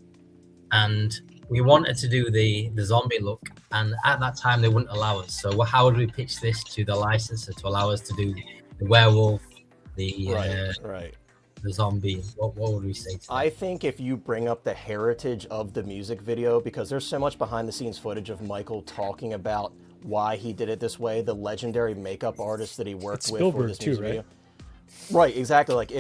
And we wanted to do the zombie look, and at that time they wouldn't allow us. So how would we pitch this to the licensor to allow us to do the werewolf, the zombie? What would we say to them? I think if you bring up the heritage of the music video, because there's so much behind the scenes footage of Michael talking about why he did it this way, the legendary makeup artist that he worked with for this music video. Right, exactly. Like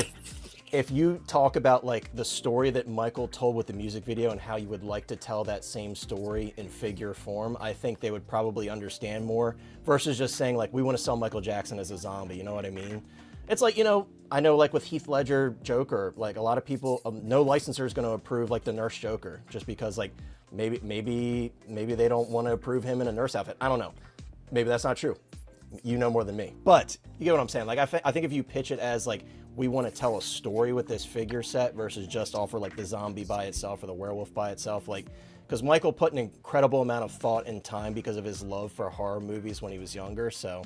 if you talk about like the story that Michael told with the music video and how you would like to tell that same story in figure form, I think they would probably understand more versus just saying like, we want to sell Michael Jackson as a zombie. You know what I mean? It's like, I know like with Heath Ledger Joker, like a lot of people, no licensor is going to approve like the Nurse Joker just because like maybe they don't want to approve him in a nurse outfit. I don't know. Maybe that's not true. You know more than me, but you get what I'm saying. Like I think if you pitch it as like, we want to tell a story with this figure set versus just offer like the zombie by itself or the werewolf by itself, like, because Michael put an incredible amount of thought and time because of his love for horror movies when he was younger. So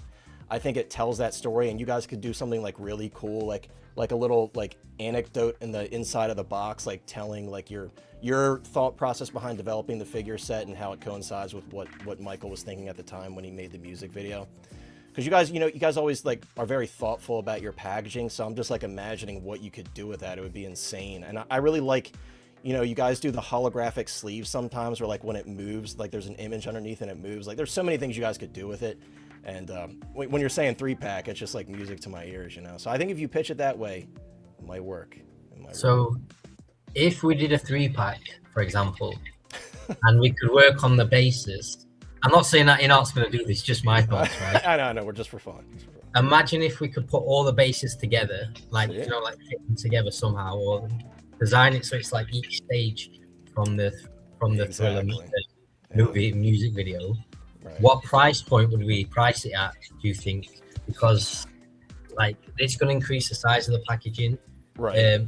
I think it tells that story, and you guys could do something like really cool, like a little like anecdote in the inside of the box, like telling like your thought process behind developing the figure set and how it coincides with what Michael was thinking at the time when he made the music video. Because you guys always like are very thoughtful about your packaging, so I'm just like imagining what you could do with that. It would be insane. And I really like, you guys do the holographic sleeves sometimes where like when it moves, like there's an image underneath and it moves. Like there's so many things you guys could do with it. And when you're saying 3-pack, it's just like music to my ears, So I think if you pitch it that way, it might work. So if we did a 3-pack, for example, and we could work on the basis. I'm not saying that Inart's going to do this, just my thoughts, right? I know, we're just for fun. Imagine if we could put all the bases together, like, like fit them together somehow, or design it so it's like each stage from the Thriller movie music video. Right. What price point would we price it at, do you think? Because like it's going to increase the size of the packaging. Right.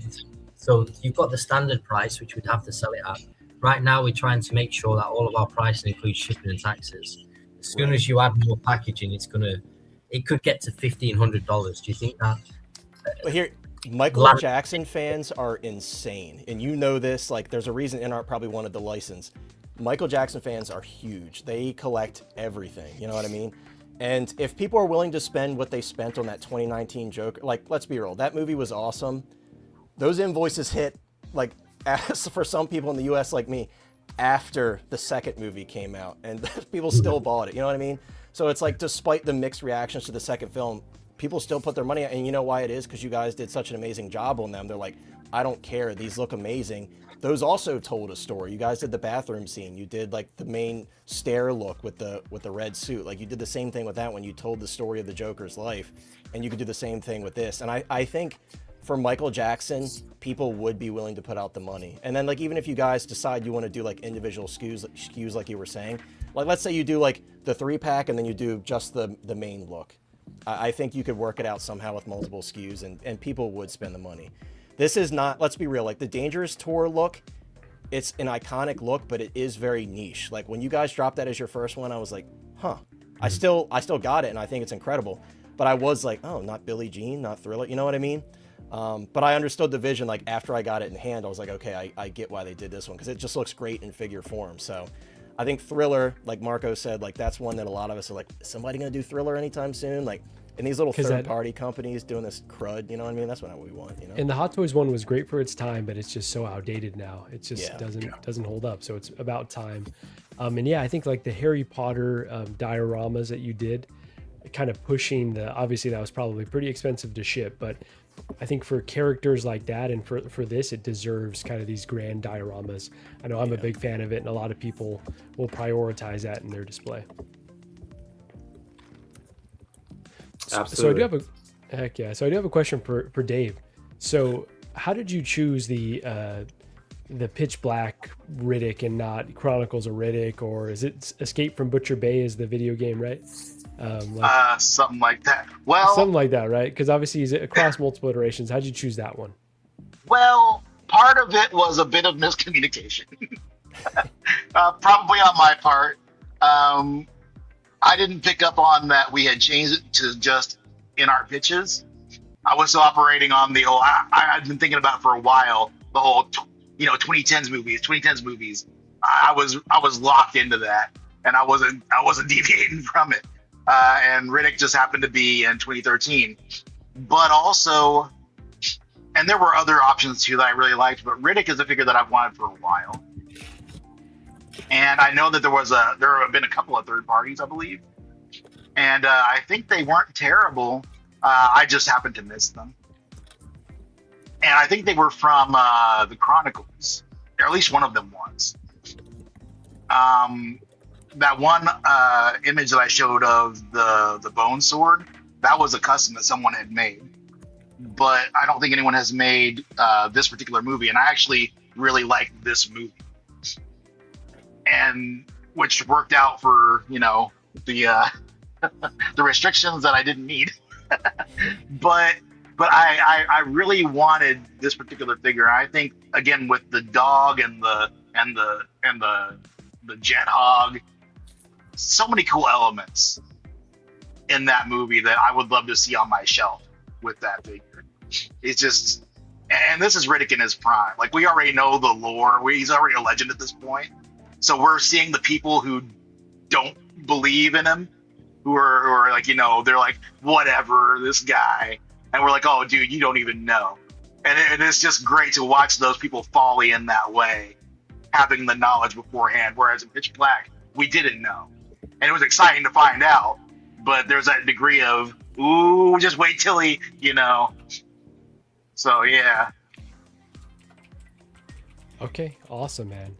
So you've got the standard price, which we'd have to sell it at. Right now, we're trying to make sure that all of our pricing includes shipping and taxes. As soon as you add more packaging, it could get to $1,500. Do you think that? But here, Michael Jackson fans are insane, and you know this. Like, there's a reason Inart probably wanted the license. Michael Jackson fans are huge. They collect everything. You know what I mean? And if people are willing to spend what they spent on that 2019 Joker, like, let's be real, that movie was awesome. Those invoices hit like. As for some people in the US like me, after the second movie came out, and people still bought it, you know what I mean? So it's like, despite the mixed reactions to the second film, people still put their money out, and you know why it is? Because you guys did such an amazing job on them. They're like, I don't care, these look amazing. Those also told a story. You guys did the bathroom scene. You did like the main stair look with the red suit. Like you did the same thing with that when you told the story of the Joker's life, and you could do the same thing with this. And I think for Michael Jackson, people would be willing to put out the money. And then like, even if you guys decide you want to do like individual SKUs like you were saying, like let's say you do like the 3-pack and then you do just the main look. I think you could work it out somehow with multiple SKUs, and people would spend the money. This is not, let's be real, like the Dangerous Tour look, it's an iconic look, but it is very niche. Like when you guys dropped that as your first one, I was like, huh. I still got it, and I think it's incredible. But I was like, oh, not Billie Jean, not Thriller, you know what I mean? But I understood the vision, like after I got it in hand, I was like, okay, I get why they did this one, because it just looks great in figure form. So I think Thriller, like Marco said, like that's one that a lot of us are like, is somebody gonna do Thriller anytime soon? Like, and these little third-party companies doing this crud, you know what I mean? That's what we want, you know. And the Hot Toys one was great for its time, but it's just so outdated now. It just doesn't hold up. So it's about time. And yeah, I think like the Harry Potter dioramas that you did, kind of pushing obviously that was probably pretty expensive to ship, but I think for characters like that and for this, it deserves kind of these grand dioramas. I know I'm a big fan of it, and a lot of people will prioritize that in their display. Absolutely. So I do have a question for Dave. So how did you choose the Pitch Black Riddick and not Chronicles of Riddick, or is it Escape from Butcher Bay is the video game, right? Something like that. Well, something like that, right? Because obviously he's across multiple iterations. How'd you choose that one? Well, part of it was a bit of miscommunication, probably on my part. I didn't pick up on that we had changed it to just Inart pitches. I was still operating on the whole. I'd been thinking about it for a while. The whole, 2010s movies. I was locked into that, and I wasn't deviating from it. And Riddick just happened to be in 2013. But also, and there were other options too that I really liked, but Riddick is a figure that I've wanted for a while. And I know that there have been a couple of third parties, I believe. And I think they weren't terrible. I just happened to miss them. And I think they were from the Chronicles, or at least one of them was. That one image that I showed of the bone sword, that was a custom that someone had made. But I don't think anyone has made this particular movie. And I actually really liked this movie. And which worked out for, the restrictions that I didn't need. but I really wanted this particular figure. I think, again, with the dog and the jet hog, so many cool elements in that movie that I would love to see on my shelf with that figure. It's just, and this is Riddick in his prime. Like, we already know the lore. He's already a legend at this point. So we're seeing the people who don't believe in him, who are like, they're like, whatever, this guy. And we're like, oh, dude, you don't even know. And it's just great to watch those people fall in that way, having the knowledge beforehand. Whereas in Pitch Black, we didn't know. And it was exciting to find out. But there's that degree of, ooh, just wait till he, So, yeah. Okay, awesome, man.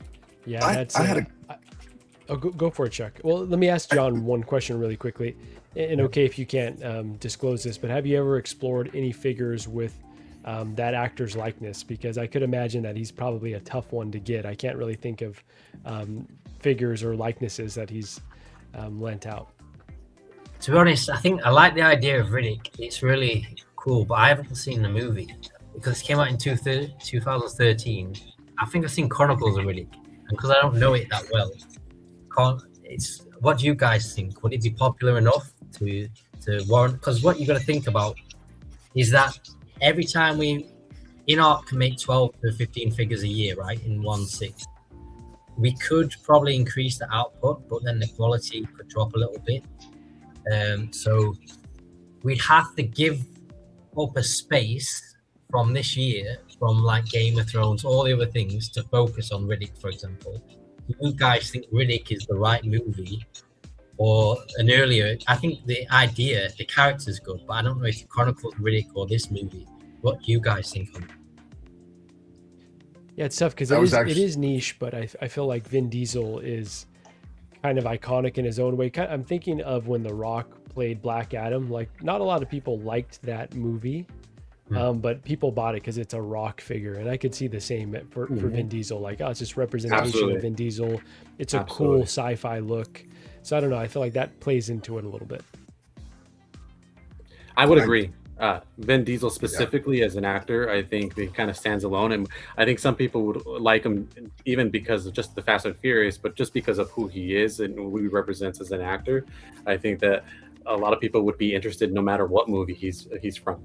Yeah, go for it, Chuck. Well, let me ask John one question really quickly. And okay, if you can't disclose this, but have you ever explored any figures with that actor's likeness? Because I could imagine that he's probably a tough one to get. I can't really think of figures or likenesses that he's lent out. To be honest, I think I like the idea of Riddick. It's really cool, but I haven't seen the movie because it came out in 2013. I think I've seen Chronicles of Riddick. And because I don't know it that well, what do you guys think? Would it be popular enough to warrant? Because what you got to think about is that every time Inart can make 12 to 15 figures a year, right, in 1/6, we could probably increase the output, but then the quality could drop a little bit. So we'd have to give up a space from this year, from like Game of Thrones, all the other things, to focus on Riddick, for example. Do you guys think Riddick is the right movie? Or an earlier, I think the idea, the character's good, but I don't know if it chronicles Riddick or this movie. What do you guys think on it? Yeah, it's tough because it is niche, but I feel like Vin Diesel is kind of iconic in his own way. I'm thinking of when The Rock played Black Adam. Like, not a lot of people liked that movie. But people bought it because it's a Rock figure, and I could see the same for Vin Diesel. Like, it's just representation of Vin Diesel. It's a cool sci-fi look. So I don't know. I feel like that plays into it a little bit. I would agree. Vin Diesel specifically as an actor, I think he kind of stands alone, and I think some people would like him even because of just the Fast and Furious, but just because of who he is and who he represents as an actor. I think that a lot of people would be interested no matter what movie he's from.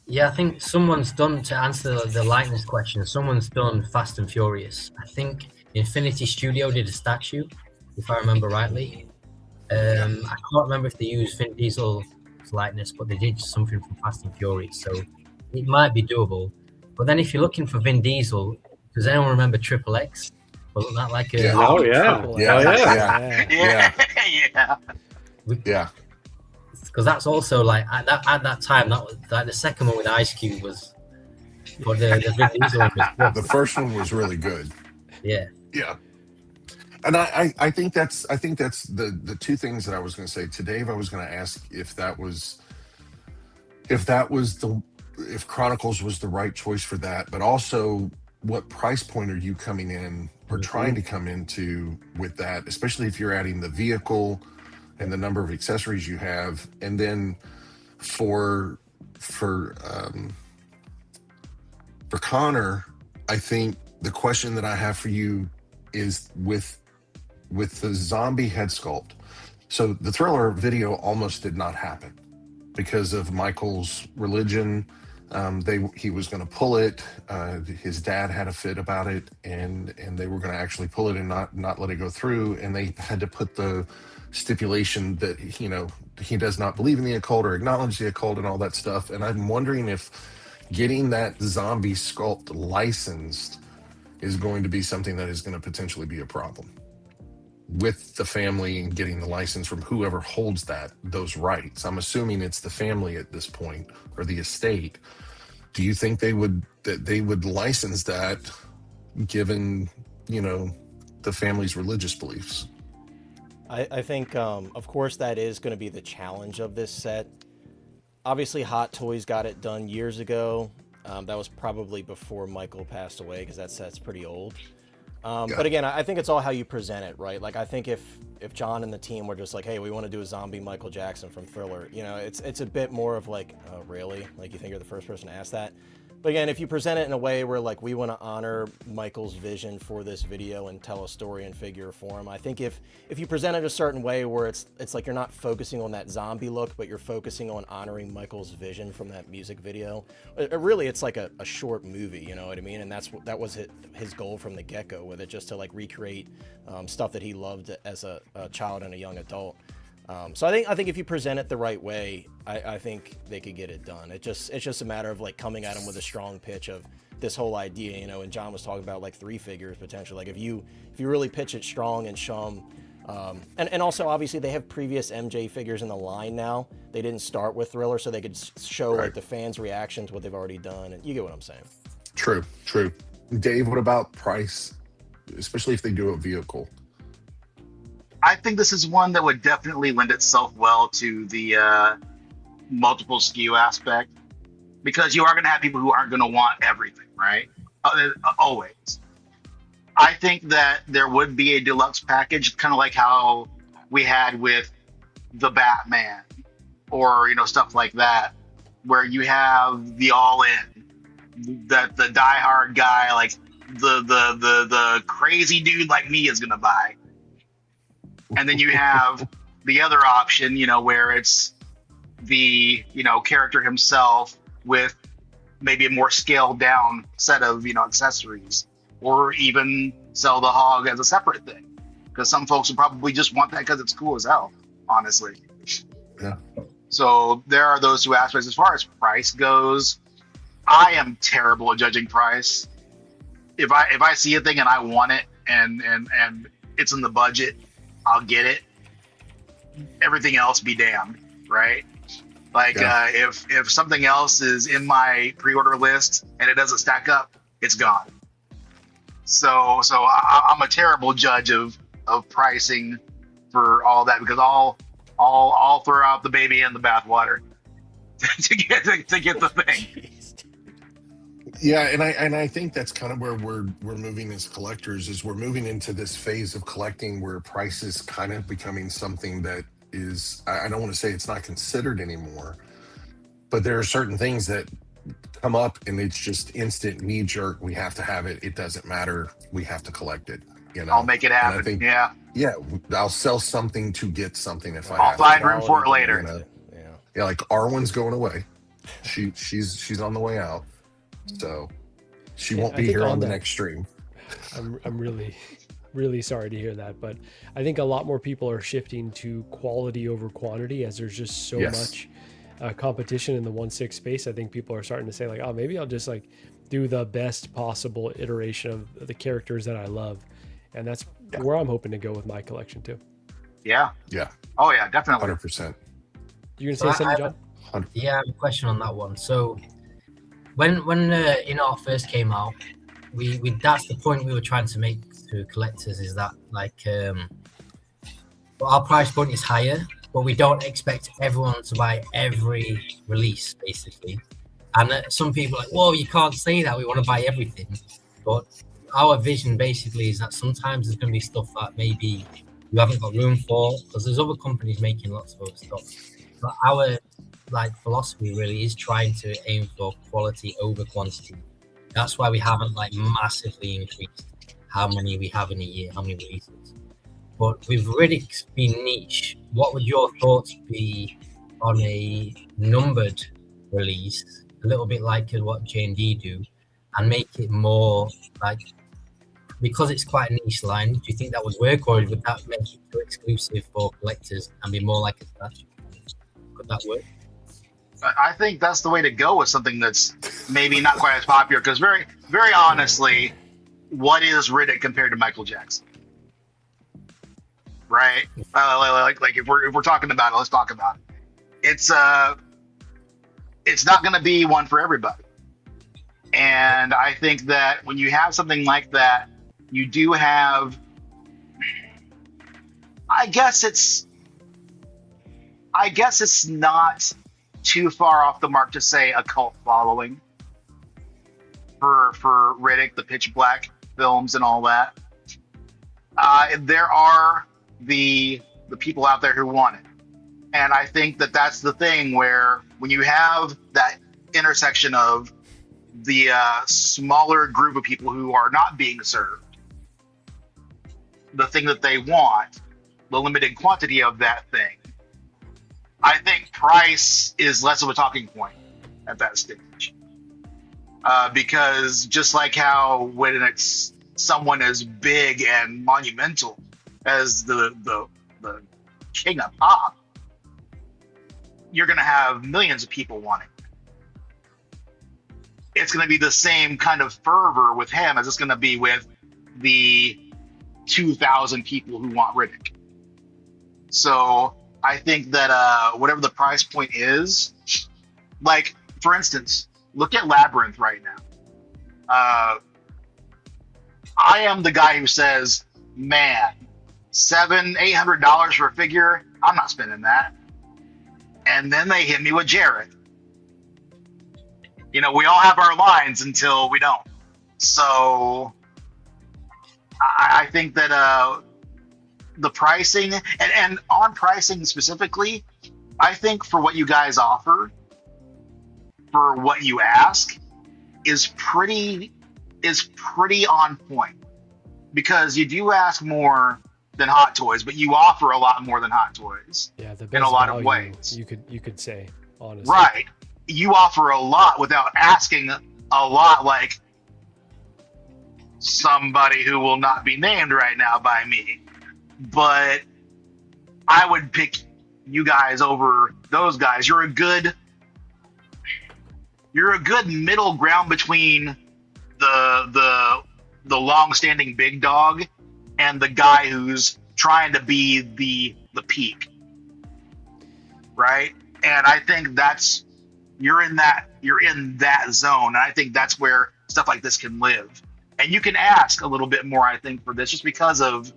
Yeah, I think someone's done, to answer the likeness question, someone's done Fast and Furious. I think Infinity Studio did a statue, if I remember rightly. I can't remember if they used Vin Diesel's likeness, but they did something from Fast and Furious, so it might be doable. But then if you're looking for Vin Diesel, does anyone remember Triple X? Wasn't that like a... Yeah. Because that's also like at that time, that was like the second one with Ice Cube was, but the Vin Diesel one was good. The first one was really good. Yeah. Yeah. And I think that's the two things that I was going to say to Dave. I was going to ask if Chronicles was the right choice for that, but also what price point are you coming in or trying to come into with that, especially if you're adding the vehicle and the number of accessories you have. And then for Connor, I think the question that I have for you is with the zombie head sculpt. So the Thriller video almost did not happen because of Michael's religion. He was going to pull it. His dad had a fit about it, and they were going to actually pull it and not let it go through. And they had to put the stipulation that he does not believe in the occult or acknowledge the occult and all that stuff. And I'm wondering if getting that zombie sculpt licensed is going to be something that is going to potentially be a problem with the family and getting the license from whoever holds those rights. I'm assuming it's the family at this point, or the estate. Do you think they would license that given, the family's religious beliefs? I think, of course, that is going to be the challenge of this set. Obviously, Hot Toys got it done years ago. That was probably before Michael passed away, because that set's pretty old. But again, I think it's all how you present it, right? Like, I think if Jon and the team were just like, hey, we want to do a zombie Michael Jackson from Thriller, it's a bit more of like, oh, really? Like, you think you're the first person to ask that? But again, if you present it in a way where, like, we want to honor Michael's vision for this video and tell a story in figure form, I think if you present it a certain way where it's like you're not focusing on that zombie look, but you're focusing on honoring Michael's vision from that music video, really it's like a short movie, you know what I mean? And that was his goal from the get-go with it, just to like recreate stuff that he loved as a child and a young adult. So I think if you present it the right way, I think they could get it done. It's just a matter of like coming at them with a strong pitch of this whole idea, and Jon was talking about like 3 figures potentially. Like if you really pitch it strong and show them, and also obviously they have previous MJ figures in the line now. They didn't start with Thriller, so they could show like the fans' reaction to what they've already done, and you get what I'm saying. True. Dave, what about price, especially if they do a vehicle? I think this is one that would definitely lend itself well to the multiple SKU aspect, because you are going to have people who aren't going to want everything, right? Always. I think that there would be a deluxe package, kind of like how we had with the Batman or, stuff like that, where you have the all-in, that the diehard guy, like the crazy dude like me is going to buy. And then you have the other option, where it's the, character himself with maybe a more scaled down set of, accessories, or even sell the hog as a separate thing. Because some folks will probably just want that because it's cool as hell, honestly. Yeah. So there are those two aspects. As far as price goes, I am terrible at judging price. If I see a thing and I want it and it's in the budget, I'll get it. Everything else be damned, right? Like if something else is in my pre-order list and it doesn't stack up, it's gone. So I'm a terrible judge of pricing for all that, because I'll throw out the baby in the bathwater to get the thing. Yeah, and I think that's kind of where we're moving as collectors, is we're moving into this phase of collecting where price is kind of becoming something that is, I don't want to say it's not considered anymore, but there are certain things that come up and it's just instant knee jerk. We have to have it. It doesn't matter. We have to collect it. I'll make it happen. I think, yeah, I'll sell something to get something if I'll find room for it later. Yeah, like Arwen's going away. She's on the way out. So she won't be here on the next stream. I'm really really sorry to hear that, but I think a lot more people are shifting to quality over quantity as there's just so much competition in the 1/6 space. I think people are starting to say like, oh, maybe I'll just like do the best possible iteration of the characters that I love, and that's where I'm hoping to go with my collection too. Yeah. Oh yeah, definitely. 100%. You gonna say something, John? Yeah, I have a question on that one. So when Inart first came out, we that's the point we were trying to make to collectors, is that like our price point is higher, but we don't expect everyone to buy every release basically. And some people are like, well, you can't say that, we want to buy everything. But our vision basically is that sometimes there's going to be stuff that maybe you haven't got room for, because there's other companies making lots of other stuff. But our like philosophy really is trying to aim for quality over quantity. That's why we haven't like massively increased how many we have in a year, how many releases. But with Riddick's being niche, what would your thoughts be on a numbered release, a little bit like what J&D do, and make it more like, because it's quite a niche line, do you think that would work, or would that make it too exclusive for collectors and be more like a statue? Could that work? I think that's the way to go with something that's maybe not quite as popular, because very, very honestly, what is Riddick compared to Michael Jackson? Right? Like if we're talking about it, let's talk about it. It's not going to be one for everybody. And I think that when you have something like that, you do have, I guess it's not too far off the mark to say a cult following for Riddick, the Pitch Black films and all that. There are the people out there who want it. And I think that that's the thing, where when you have that intersection of the smaller group of people who are not being served the thing that they want, the limited quantity of that thing, I think price is less of a talking point at that stage. Because just like how when it's someone as big and monumental as the king of pop, you're going to have millions of people wanting it. It's going to be the same kind of fervor with him as it's going to be with the 2,000 people who want Riddick. So I think that whatever the price point is, like, for instance, look at Labyrinth right now. I am the guy who says, man, $700-800 for a figure, I'm not spending that. And then they hit me with Jared. You know, we all have our lines until we don't. So I think that the pricing, and on pricing specifically, I think for what you guys offer, for what you ask, is pretty on point. Because you do ask more than Hot Toys, but you offer a lot more than Hot Toys. Yeah, the best in a lot value, of ways. You could say, honestly. Right. You offer a lot without asking a lot, like somebody who will not be named right now by me. But I would pick you guys over those guys. You're a good middle ground between the long-standing big dog and the guy who's trying to be the peak, right? And I think you're in that zone, and I think that's where stuff like this can live. And you can ask a little bit more, I think, for this, just because of,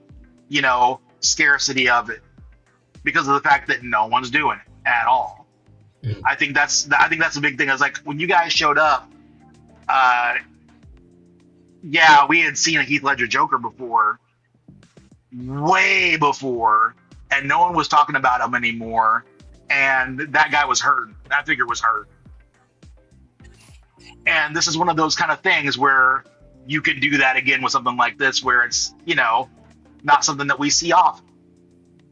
you know, scarcity of it, because of the fact that no one's doing it at all. I think that's a big thing. I was like, when you guys showed up, yeah, we had seen a Heath Ledger Joker before, way before, and no one was talking about him anymore. And that guy was hurt. That figure was hurt. And this is one of those kind of things where you could do that again with something like this, where it's, you know, not something that we see often,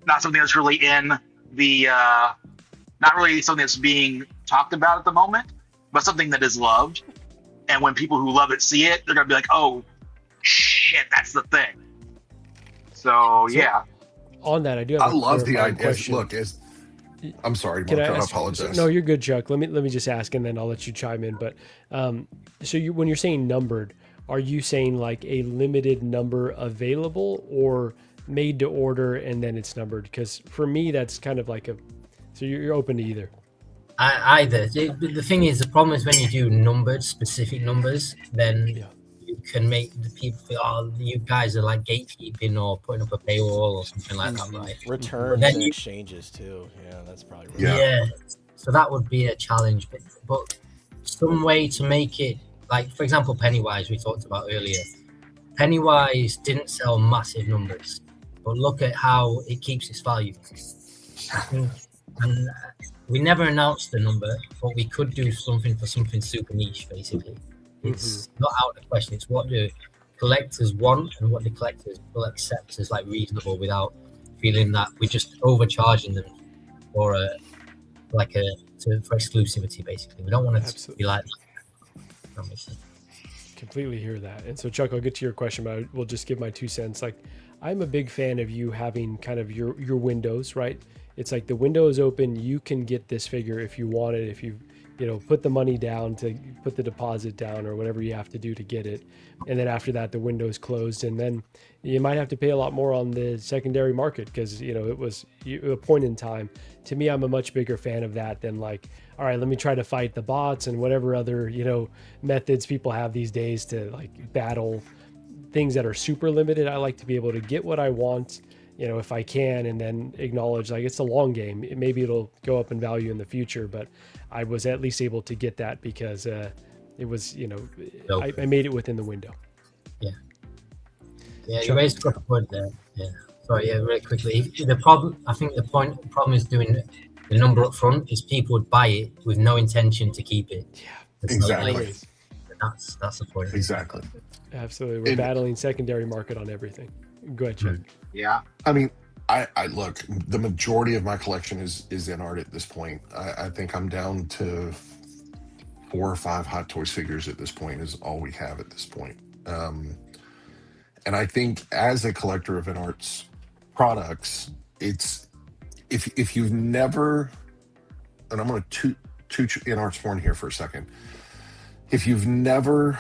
not something that's really in the, not really something that's being talked about at the moment, but something that is loved. And when people who love it see it, they're gonna be like, "Oh, shit, that's the thing." So yeah. On that, I do have. I love the idea. Question. Look, I'm sorry, Can Marco. I ask, apologize. No, you're good, Chuck. Let me just ask, and then I'll let you chime in. But so when you're saying numbered, are you saying like a limited number available, or made to order and then it's numbered? Because for me, that's kind of like so you're open to either. Either. The thing is, the problem is when you do numbered, specific numbers, then you can make the people feel, oh, you guys are like gatekeeping or putting up a paywall or something like that, right? Returns and exchanges too. Yeah, that's probably right. Yeah. So that would be a challenge, but some way to make it, like, for example, Pennywise, we talked about earlier. Pennywise didn't sell massive numbers, but look at how it keeps its value. And we never announced the number, but we could do something for something super niche, basically. It's not out of the question. It's what the collectors want and what the collectors will accept as like reasonable without feeling that we're just overcharging them for exclusivity, basically. We don't want it to be like that. That makes sense. Completely hear that. And so, Chuck, I'll get to your question, but I will just give my 2 cents. Like, I'm a big fan of you having kind of your windows, right? It's like the window is open. You can get this figure if you want it. If you put the money down to put the deposit down or whatever you have to do to get it. And then after that, the window is closed. And then you might have to pay a lot more on the secondary market because, it was a point in time. To me, I'm a much bigger fan of that than like, all right, let me try to fight the bots and whatever other, methods people have these days to like battle things that are super limited. I like to be able to get what I want, if I can, and then acknowledge like it's a long game. Maybe it'll go up in value in the future, but I was at least able to get that because it was, I made it within the window. Yeah. Yeah, you raised a good point there. Yeah. Sorry, really quickly. The problem is doing the number up front is people would buy it with no intention to keep it. Yeah. Exactly. That's the point. Exactly. Absolutely. We're battling secondary market on everything. Go ahead, Chuck. Yeah. I mean, I look, the majority of my collection is in art at this point. I think I'm down to 4 or 5 Hot Toys figures at this point is all we have at this point. And I think as a collector of Inart's products, it's if you've never, and I'm going to toot Inart's horn here for a second. If you've never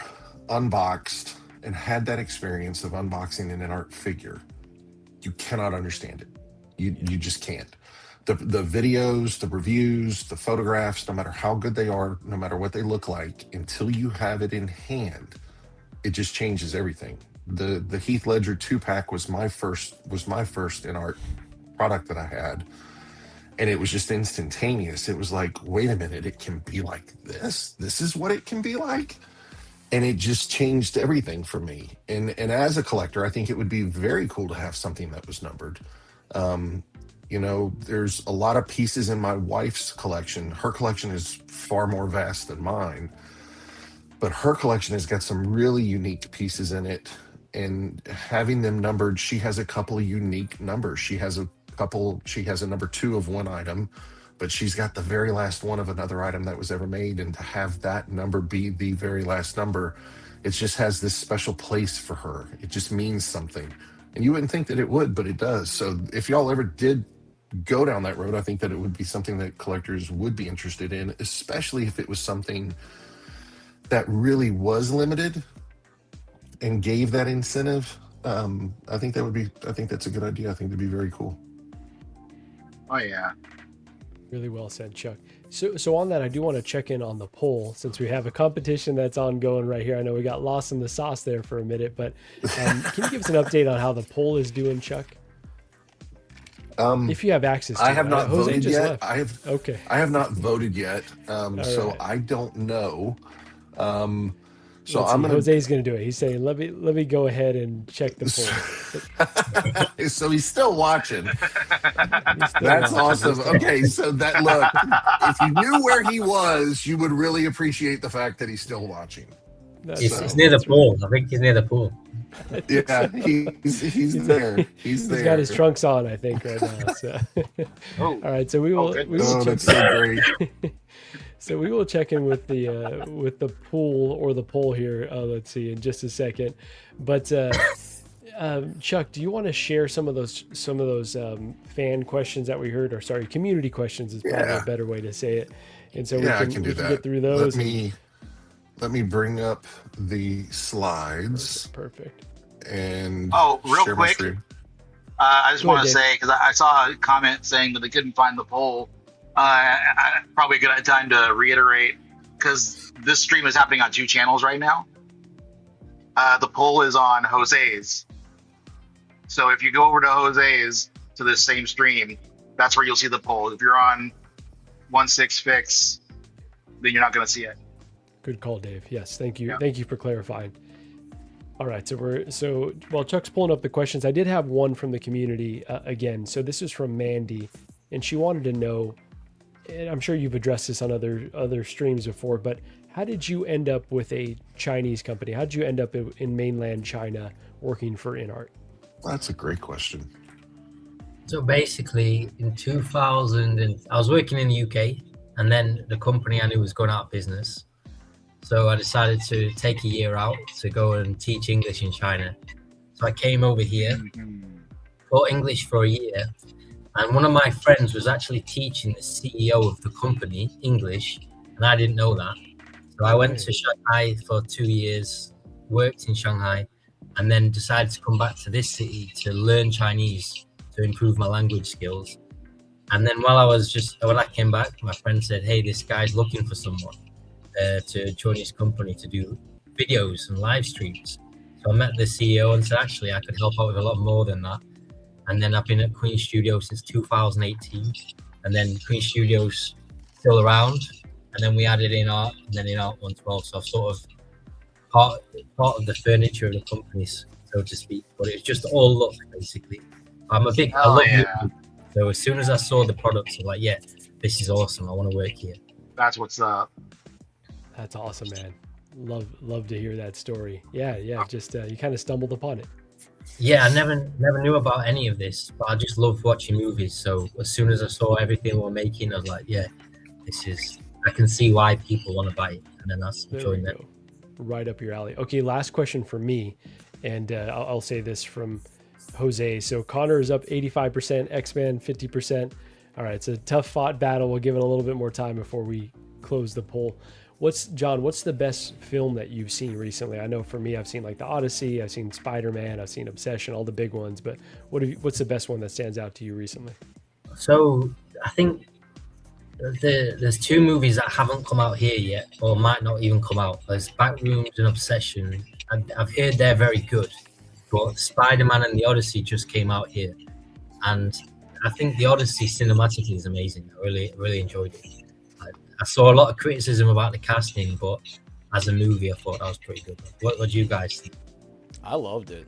unboxed and had that experience of unboxing an Inart figure, you cannot understand it. You just can't. The videos, the reviews, the photographs, no matter how good they are, no matter what they look like, until you have it in hand, it just changes everything. The Heath Ledger 2-pack was my first Inart product that I had, and it was just instantaneous. It was like, wait a minute, it can be like this. This is what it can be like. And it just changed everything for me. And as a collector, I think it would be very cool to have something that was numbered. There's a lot of pieces in my wife's collection. Her collection is far more vast than mine, but her collection has got some really unique pieces in it. And having them numbered, she has a couple of unique numbers. She has a number 2 of one item, but she's got the very last one of another item that was ever made. And to have that number be the very last number, it just has this special place for her. It just means something. And you wouldn't think that it would, but it does. So if y'all ever did go down that road, I think that it would be something that collectors would be interested in, especially if it was something that really was limited and gave that incentive. I think that's a good idea. I think it'd be very cool. Oh yeah. Really well said, Chuck. So on that, I do want to check in on the poll since we have a competition that's ongoing right here. I know we got lost in the sauce there for a minute, but can you give us an update on how the poll is doing, Chuck? If you have access to I have not voted yet. Left. I have not voted yet. So right. I don't know. So Jose's going to do it. He's saying, let me go ahead and check the poll. So he's still watching. That's awesome. Okay, so look, if you knew where he was, you would really appreciate the fact that he's still watching. He's near the pool. I think he's near the pool. Yeah, he's there. He's there. He's got his trunks on, I think, right now. So. All right, so we will. That's so great. So we will check in with the pool or the poll here. Let's see in just a second. But Chuck, do you want to share some of those fan questions that we heard, or sorry, community questions is probably a better way to say it. And so I we can do that. Get through those. Let me bring up the slides. Perfect. And real share my quick, screen. I just want to say, because I saw a comment saying that they couldn't find the poll. Probably a good time to reiterate, because this stream is happening on 2 channels right now. The poll is on Jose's. So if you go over to Jose's to this same stream, that's where you'll see the poll. If you're on 16fix, then you're not going to see it. Good call, Dave. Yes, thank you. Yeah. Thank you for clarifying. All right, so while Chuck's pulling up the questions, I did have one from the community again. So this is from Mandy, and she wanted to know, and I'm sure you've addressed this on other streams before, but how did you end up with a Chinese company? How did you end up in mainland China working for Inart? That's a great question. So basically, in 2000, I was working in the UK, and then the company I knew was going out of business. So I decided to take a year out to go and teach English in China. So I came over here, taught English for a year, and one of my friends was actually teaching the CEO of the company English, and I didn't know that. So I went to Shanghai for 2 years, worked in Shanghai, and then decided to come back to this city to learn Chinese to improve my language skills. And then when I came back, my friend said, hey, this guy's looking for someone to join his company to do videos and live streams. So I met the CEO and said, actually, I could help out with a lot more than that. And then I've been at Queen Studio since 2018. And then Queen Studio's still around. And then we added Inart, and then Inart 112. So I've sort of part of the furniture of the companies, so to speak. But it's just all luck, basically. I love it. So as soon as I saw the products, I'm like, yeah, this is awesome. I want to work here. That's what's up. That's awesome, man. Love to hear that story. Yeah. Just you kind of stumbled upon it. Yeah, I never knew about any of this, but I just love watching movies. So as soon as I saw everything we're making, I was like, yeah, I can see why people want to buy it, and then that's enjoying it. Right up your alley. Okay, last question for me, and I'll say this from Jose. So Connor is up 85%, Xman 50%. All right, it's a tough fought battle. We'll give it a little bit more time before we close the poll. John, what's the best film that you've seen recently? I know for me, I've seen like The Odyssey, I've seen Spider-Man, I've seen Obsession, all the big ones, but what's the best one that stands out to you recently? So I think there's 2 movies that haven't come out here yet, or might not even come out. There's Backrooms and Obsession. I've heard they're very good, but Spider-Man and The Odyssey just came out here, and I think The Odyssey cinematically is amazing. I really enjoyed it. I saw a lot of criticism about the casting, but as a movie, I thought that was pretty good. What do you guys think? I loved it.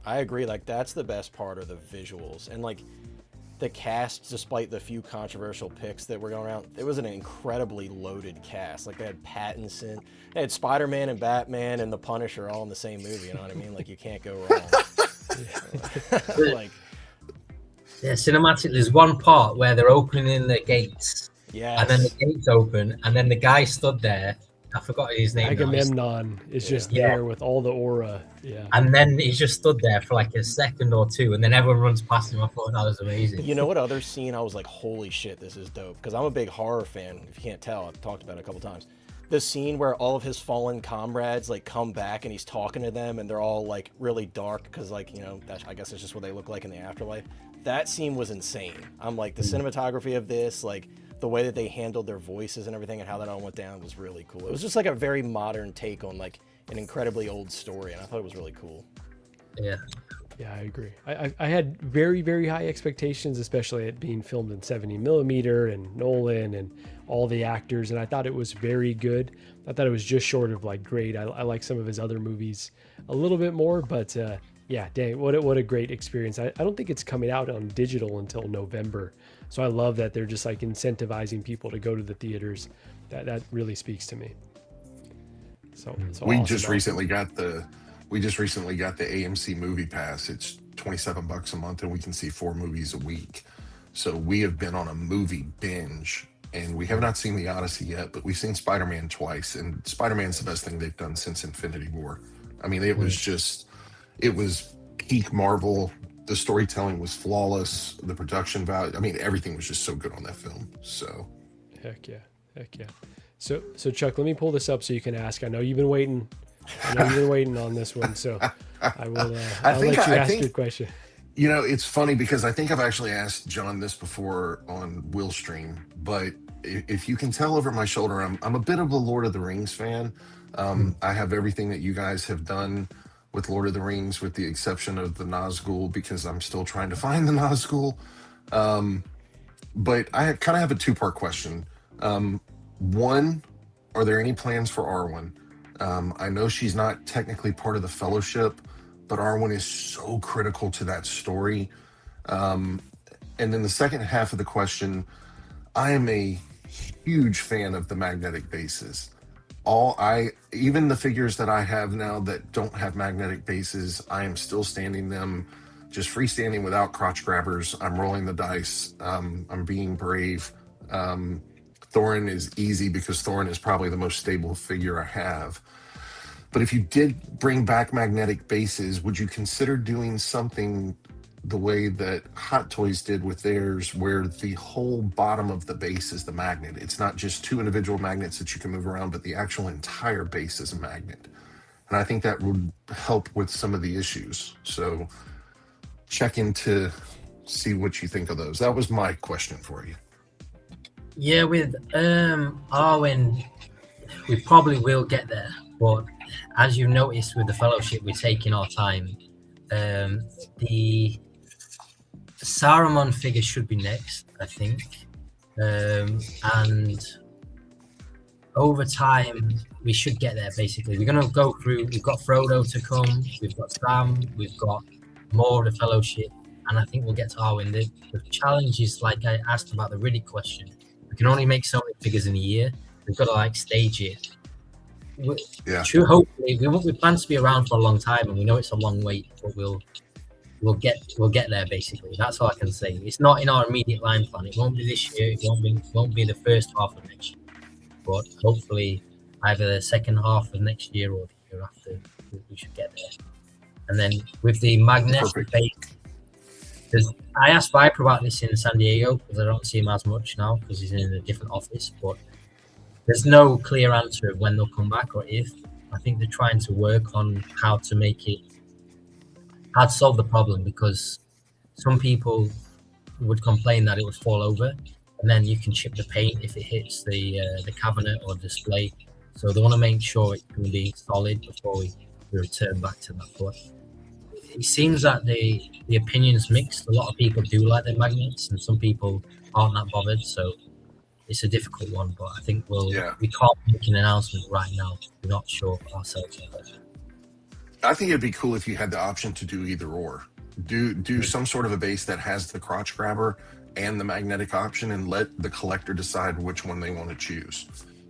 I agree. Like, that's the best part of the visuals. And, like, the cast, despite the few controversial picks that were going around, it was an incredibly loaded cast. Like, they had Pattinson, they had Spider-Man and Batman and the Punisher all in the same movie. You know what I mean? Like, you can't go wrong. Yeah, cinematically, there's one part where they're opening the gates. Yeah. And then the gates open, and then the guy stood there. I forgot his name. Agamemnon is just there with all the aura. Yeah. And then he just stood there for like a second or 2, and then everyone runs past him. I thought that was amazing. You know what other scene I was like, holy shit, this is dope? Because I'm a big horror fan. If you can't tell, I've talked about it a couple times. The scene where all of his fallen comrades like come back and he's talking to them, and they're all like really dark because, like, you know, I guess it's just what they look like in the afterlife. That scene was insane. I'm like, the cinematography of this, like the way that they handled their voices and everything and how that all went down was really cool. It was just like a very modern take on like an incredibly old story, and I thought it was really cool. Yeah, I agree. I had very, very high expectations, especially it being filmed in 70mm and Nolan and all the actors, and I thought it was very good. I thought it was just short of like great. I like some of his other movies a little bit more, but yeah, dang, what a great experience. I don't think it's coming out on digital until November. So I love that they're just like incentivizing people to go to the theaters. That really speaks to me. So we just recently got the AMC Movie Pass. It's $27 a month, and we can see 4 movies a week. So we have been on a movie binge, and we have not seen The Odyssey yet, but we've seen Spider-Man twice, and Spider-Man's the best thing they've done since Infinity War. I mean, it was peak Marvel. The storytelling was flawless. The production value, I mean, everything was just so good on that film. So, heck yeah. So Chuck, let me pull this up so you can ask. I know you've been waiting. On this one, so I will. I'll let you ask your question. You know, it's funny because I think I've actually asked John this before on Will Stream, but if you can tell over my shoulder, I'm a bit of a Lord of the Rings fan. I have everything that you guys have done with Lord of the Rings, with the exception of the Nazgul, because I'm still trying to find the Nazgul. But I kind of have a two-part question. One, are there any plans for Arwen? I know she's not technically part of the Fellowship, but Arwen is so critical to that story. And then the second half of the question, I am a huge fan of the magnetic bases. Even the figures that I have now that don't have magnetic bases, I am still standing them just freestanding without crotch grabbers. I'm rolling the dice. I'm being brave. Thorin is easy because Thorin is probably the most stable figure I have. But if you did bring back magnetic bases, would you consider doing something the way that Hot Toys did with theirs, where the whole bottom of the base is the magnet? It's not just two individual magnets that you can move around, but the actual entire base is a magnet. And I think that would help with some of the issues. So check in to see what you think of those. That was my question for you. Yeah, with Arwen, we probably will get there, but as you noticed with the Fellowship, we're taking our time. The Saruman figure should be next, I think, and over time we should get there. Basically, we're going to go through. We've got Frodo to come, we've got Sam, we've got more of the Fellowship, and I think we'll get to Arwen. The challenge is, like I asked about the Riddick question, we can only make so many figures in a year. We've got to stage it. Hopefully, we plan to be around for a long time, and we know it's a long wait, but we'll get there. Basically, that's all I can say. It's not in our immediate line plan. It won't be this year. It won't be the first half of next year, but hopefully, either the second half of next year or the year after, we should get there. And then with the magnetic base, I asked Viper about this in San Diego because I don't see him as much now because he's in a different office, but there's no clear answer of when they'll come back or if. I think they're trying to work on how to solve the problem, because some people would complain that it would fall over, and then you can chip the paint if it hits the cabinet or display. So they want to make sure it can be solid before we return back to that. But it seems that the opinion's mixed. A lot of people do like their magnets, and some people aren't that bothered. So it's a difficult one, but I think we can't make an announcement right now. We're not sure ourselves. I think it'd be cool if you had the option to do either or. Do some sort of a base that has the crotch grabber and the magnetic option, and let the collector decide which one they want to choose.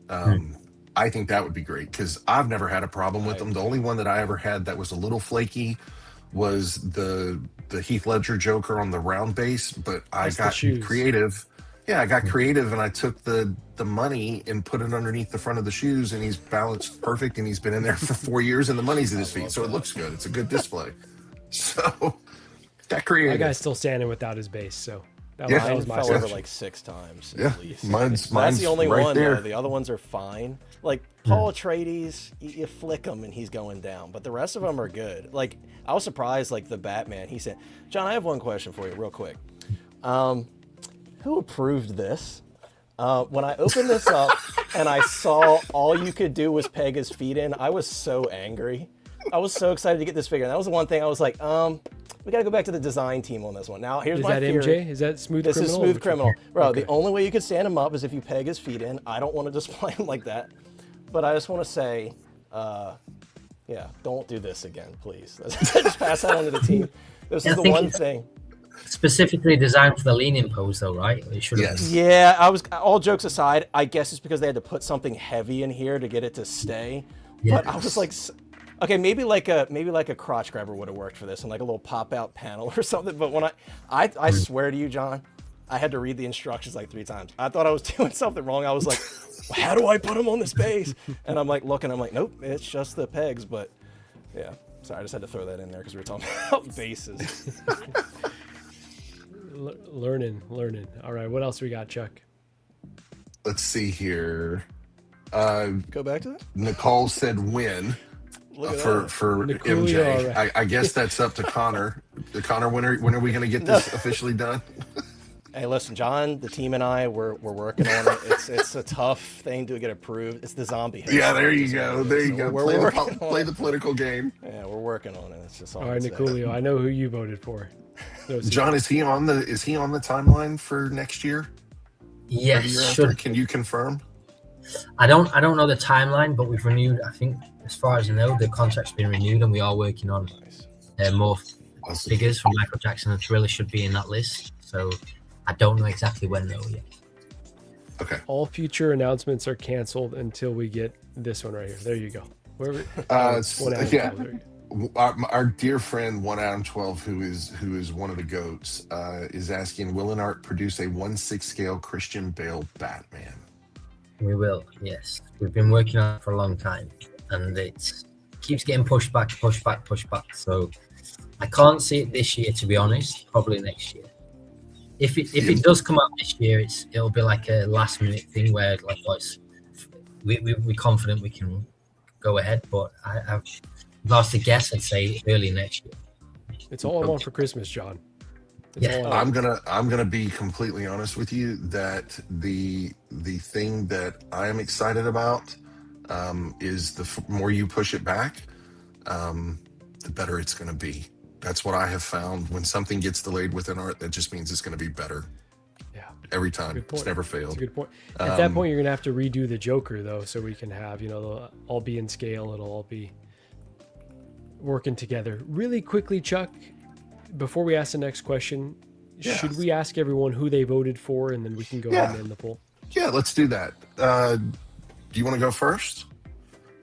I think that would be great, because I've never had a problem with them. The only one that I ever had that was a little flaky was the Heath Ledger Joker on the round base, but I got creative. Yeah, I got creative, and I took the money and put it underneath the front of the shoes, and he's balanced perfect, and he's been in there for 4 years, and the money's at his feet, so it looks good. It's a good display. So that creative. That guy's still standing without his base, so that was my fell over like 6 times. Yeah, at least. Mine's That's the only right one. there. Though. The other ones are fine. Like Paul Atreides, you flick him and he's going down, but the rest of them are good. Like I was surprised, like the Batman. He said, "John, I have one question for you, real quick. Who approved this?" When I opened this up and I saw all you could do was peg his feet in, I was so angry. I was so excited to get this figure. And that was the one thing I was like, we got to go back to the design team on this one. Now, here's my theory. MJ? Is that Smooth Criminal? This is Smooth Criminal. Bro, the only way you can stand him up is if you peg his feet in. I don't want to display him like that. But I just want to say, don't do this again, please. Just pass that on to the team. This is the one thing. Specifically designed for the lean-in pose, though, right? It should have been. Yeah, I was. All jokes aside, I guess it's because they had to put something heavy in here to get it to stay. Yeah. But I was like, okay, maybe like a crotch grabber would have worked for this, and like a little pop-out panel or something. But when I swear to you, John, I had to read the instructions like 3 times. I thought I was doing something wrong. I was like, how do I put him on this base? And I'm like looking, I'm like, nope, it's just the pegs. But yeah. Sorry, I just had to throw that in there because we were talking about bases. Learning. All right, what else we got, Chuck? Let's see here. Go back to that. Nicole said win for MJ. Right. I guess that's up to Connor. Connor, when are we going to get this officially done? Hey, listen, John, the team and I, we're working on it. It's a tough thing to get approved. It's the zombie. Yeah, there you go. Play the political game. Yeah, we're working on it. It's just all right, Nicolio. I know who you voted for. John, is he on the timeline for next year? Yes. Can you confirm? I don't know the timeline, but we've renewed. I think, as far as I know, the contract's been renewed, and we are working on more figures from Michael Jackson and Thriller should be in that list. So I don't know exactly when though yet. Okay. All future announcements are canceled until we get this one right here. There you go. Our dear friend 1 Adam 12, who is one of the goats, is asking, will Inart produce a 1/6 scale Christian Bale Batman? We will, yes. We've been working on it for a long time, and it keeps getting pushed back. So I can't see it this year, to be honest. Probably next year. If it does come out this year, it'll be like a last minute thing where we're confident we can go ahead. But I've lost a guess. I'd say early next year. It's all I want for Christmas, John. I'm gonna be completely honest with you that the thing that I am excited about is the more you push it back, the better it's gonna be. That's what I have found. When something gets delayed with Inart, that just means it's going to be better. Yeah. Every time. It's never failed. That's a good point. At that point, you're going to have to redo the Joker, though, so we can have, they'll all be in scale. It'll all be working together. Really quickly, Chuck, before we ask the next question, should we ask everyone who they voted for, and then we can go ahead and end the poll? Yeah, let's do that. Do you want to go first?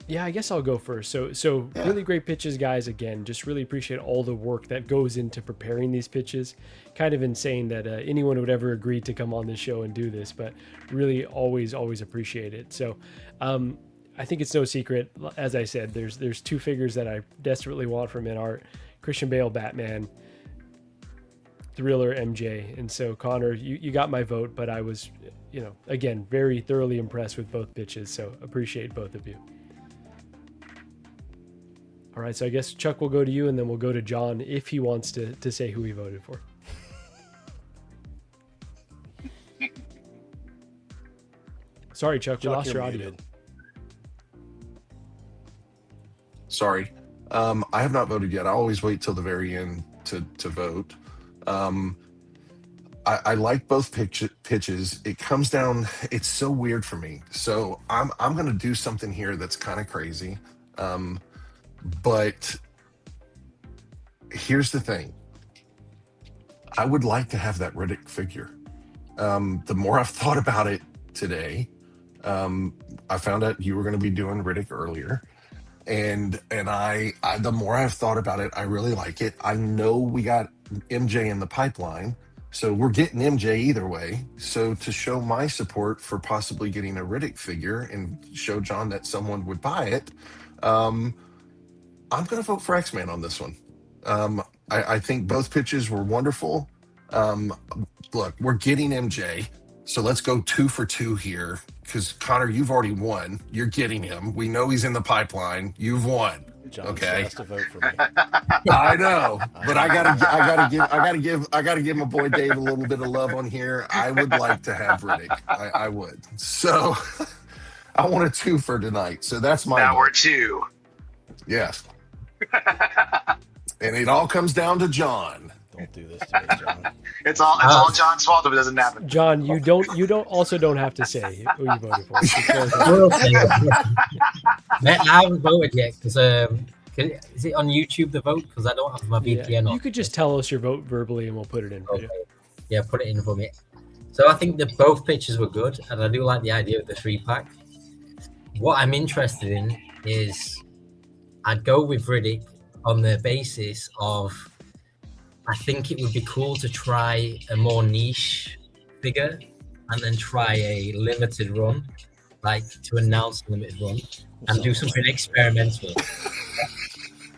Yeah, I guess I'll go first. So really great pitches, guys. Again, just really appreciate all the work that goes into preparing these pitches. Kind of insane that anyone would ever agree to come on this show and do this, but really always appreciate it. So I think it's no secret, as I said, there's two figures that I desperately want from Inart: Christian Bale Batman, Thriller MJ. And so Connor, you got my vote, but I was, again, very thoroughly impressed with both pitches. So appreciate both of you. All right, so I guess Chuck will go to you, and then we'll go to John if he wants to say who he voted for. Sorry, Chuck, we lost your audio. Sorry. I have not voted yet. I always wait till the very end to vote. I like both pitches. It comes down, it's so weird for me. So I'm going to do something here that's kind of crazy. But here's the thing. I would like to have that Riddick figure. The more I've thought about it today, I found out you were going to be doing Riddick earlier. And I the more I've thought about it, I really like it. I know we got MJ in the pipeline, so we're getting MJ either way. So to show my support for possibly getting a Riddick figure and show John that someone would buy it, I'm going to vote for Xman on this one. I think both pitches were wonderful. Look, we're getting MJ, so let's go 2 for 2 here. Because Connor, you've already won. You're getting him. We know he's in the pipeline. You've won. John okay. Has to vote for me. I know, but I gotta give my boy Dave a little bit of love on here. I would like to have Riddick. I would. So I want a 2 for tonight. So that's my. Now we're 2. Yes. And it all comes down to John. Don't do this to me, John. It's all John's fault if it doesn't happen. John, you don't have to say who you voted for. I haven't voted yet because is it on YouTube the vote? Because I don't have my VPN on. You could just tell us your vote verbally and we'll put it in for you. Yeah, put it in for me. So I think that both pitches were good, and I do like the idea of the 3-pack. What I'm interested in is I'd go with Riddick on the basis of I think it would be cool to try a more niche figure and then try a limited run, like to announce a limited run and do something experimental.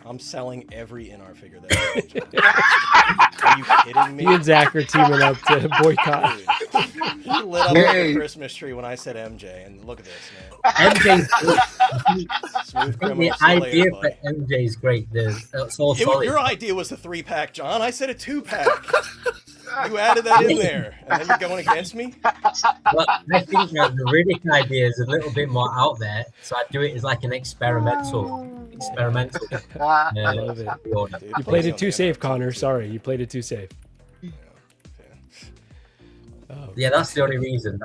I'm selling every Inart figure that Are you kidding me? Me and Zach are teaming up to boycott. Dude, he lit up like a Christmas tree when I said MJ, and look at this, man. Smooth criminal. The idea for MJ is great. It's all solid. Your idea was the 3-pack, John. I said a 2-pack. You added that in there, and then you're going against me? Well, I think the Riddick idea is a little bit more out there, so I do it as like an experimental. I love it. You played it too safe, Connor. Sorry, you played it too safe. Yeah, that's the only reason.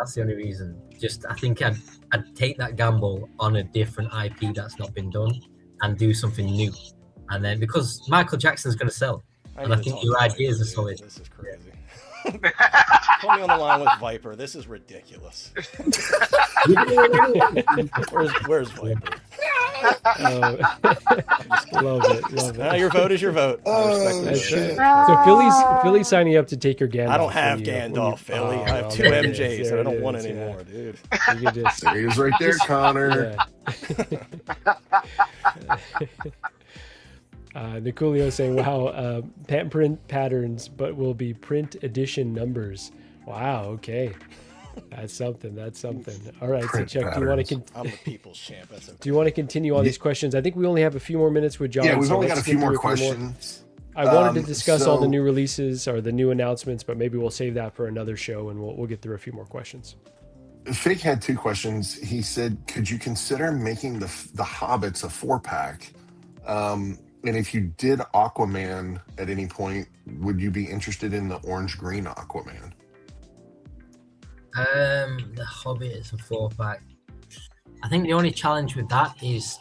Just I think I'd take that gamble on a different IP that's not been done and do something new. And then because Michael Jackson's going to sell, and I think your ideas are solid. This is crazy. Put me on the line with Viper. This is ridiculous. Where's Viper? Love it. Your vote is your vote. So Philly's signing up to take your Gandalf. I don't have Gandalf, Philly. I have 2 MJs, and I don't want any more, dude. You could just, there he is right there, Connor. Nicolio saying, wow, print patterns, but will be print edition numbers. Wow, okay. That's something. All right, Print so Chuck, patterns. do you want to I'm the people's champ. That's okay. do you want to continue on these questions? I think we only have a few more minutes with John. Yeah, we've so only got let's a few get more through questions. I wanted to discuss all the new releases or the new announcements, but maybe we'll save that for another show, and we'll get through a few more questions. Fake had 2 questions. He said, could you consider making the Hobbits a 4-pack? And if you did Aquaman at any point, would you be interested in the orange-green Aquaman? The Hobbit is a 4-pack. I think the only challenge with that is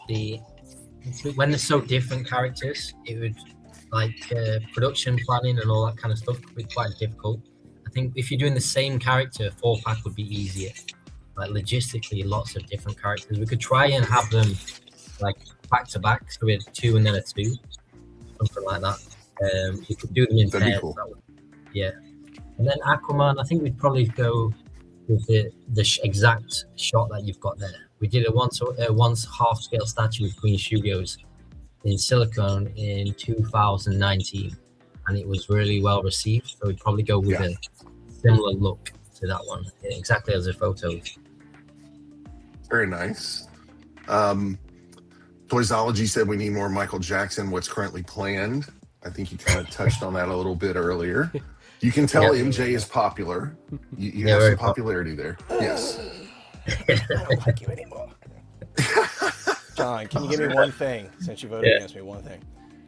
when they're so different characters, it would production planning and all that kind of stuff could be quite difficult. I think if you're doing the same character, 4-pack would be easier. Like logistically, lots of different characters. We could try and have them like back to back, so we had 2 and then a 2, something like that. You could do them in pairs. Cool. Yeah, and then Aquaman, I think we'd probably go with the exact shot that you've got there. We did a once half scale statue with Queen Studios in silicone in 2019, and it was really well received. So we'd probably go with a similar look to that one, exactly as the photos. Very nice. Toysology said we need more Michael Jackson. What's currently planned? I think you kind of touched on that a little bit earlier. You can tell MJ is popular. You have some popularity there. Yes. I don't like you anymore. John, can you give me one thing since you voted against me? One thing.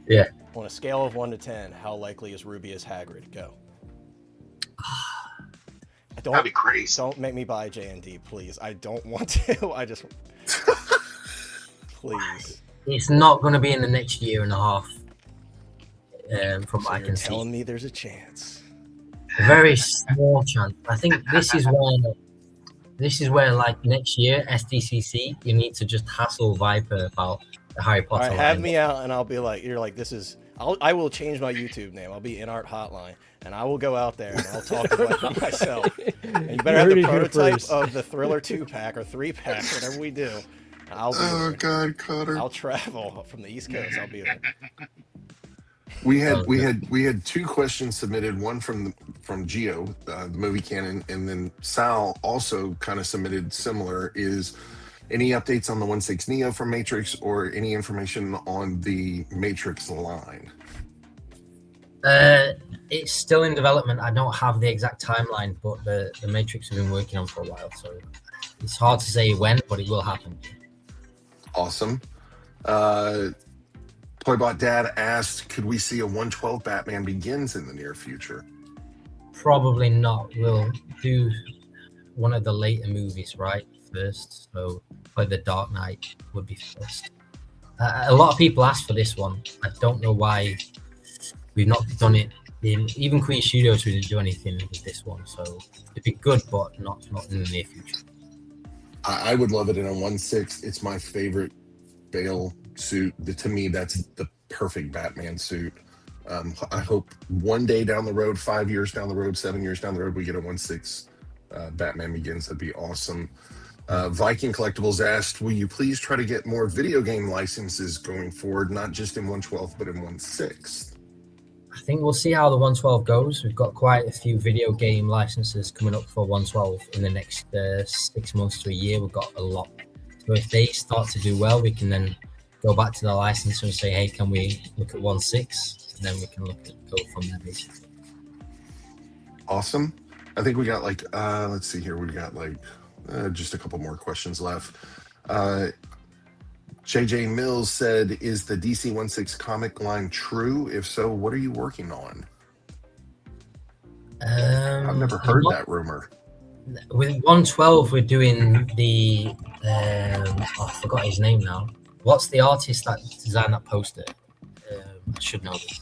Yeah. On a scale of 1 to 10, how likely is Ruby as Hagrid? Go. That'd be crazy. Don't make me buy J&D, please. I don't want to. I just please. It's not going to be in the next year and a half. From what I can see. Telling me there's a chance. Very small chance. I think this is where like next year SDCC you need to just hassle Viper about the Harry Potter. All right, have me out and I'll be like, you're like, this is. I will change my YouTube name. I'll be Inart Hotline, and I will go out there and I'll talk about myself. And you better have the prototype of the Thriller 2-pack or 3-pack, whatever we do. I'll be there. God, Cutter. I'll travel from the East Coast. I'll be there. We had 2 questions submitted. One from Geo, the movie canon, and then Sal also kind of submitted similar. Is any updates on the 1/6 Neo from Matrix, or any information on the Matrix line? It's still in development. I don't have the exact timeline, but the Matrix have been working on for a while, so it's hard to say when, but it will happen. Awesome. Toybot Dad asked, could we see a 112 Batman Begins in the near future? Probably not. We'll do one of the later movies first. So probably The Dark Knight would be first. A lot of people asked for this one. I don't know why we've not done it. Even Queen Studios, we didn't do anything with this one. So it'd be good, but not in the near future. I would love it in a 1/6. It's my favorite Bale suit. To me, that's the perfect Batman suit. I hope one day down the road, 5 years down the road, 7 years down the road, we get a 1/6 Batman Begins. That'd be awesome. Viking Collectibles asked, will you please try to get more video game licenses going forward, not just in 1/12, but in 1/6? I think we'll see how the 1/12 goes. We've got quite a few video game licenses coming up for 1/12 in the next 6 months to a year. We've got a lot. So if they start to do well, we can then go back to the licensor and say, hey, can we look at 1/6? And then we can go from there, basically. Awesome. I think we got like, let's see here. We got like just a couple more questions left. JJ Mills said, is the DC 1/6 comic line true? If so, what are you working on? I've never heard that rumor. With 1/12, we're doing the, I forgot his name now. What's the artist that designed that poster? I should know this.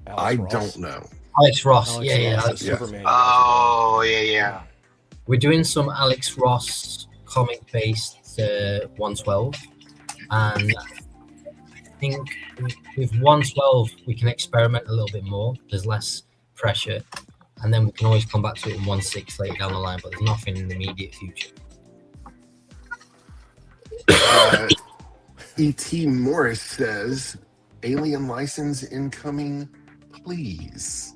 I don't know. Alex Ross. Alex Superman. Oh, yeah. We're doing some Alex Ross comic-based 1/12, and I think with 1/12 we can experiment a little bit more. There's less pressure, and then we can always come back to it in 1/6 later down the line. But there's nothing in the immediate future. E.T. Morris says, Alien license incoming, please.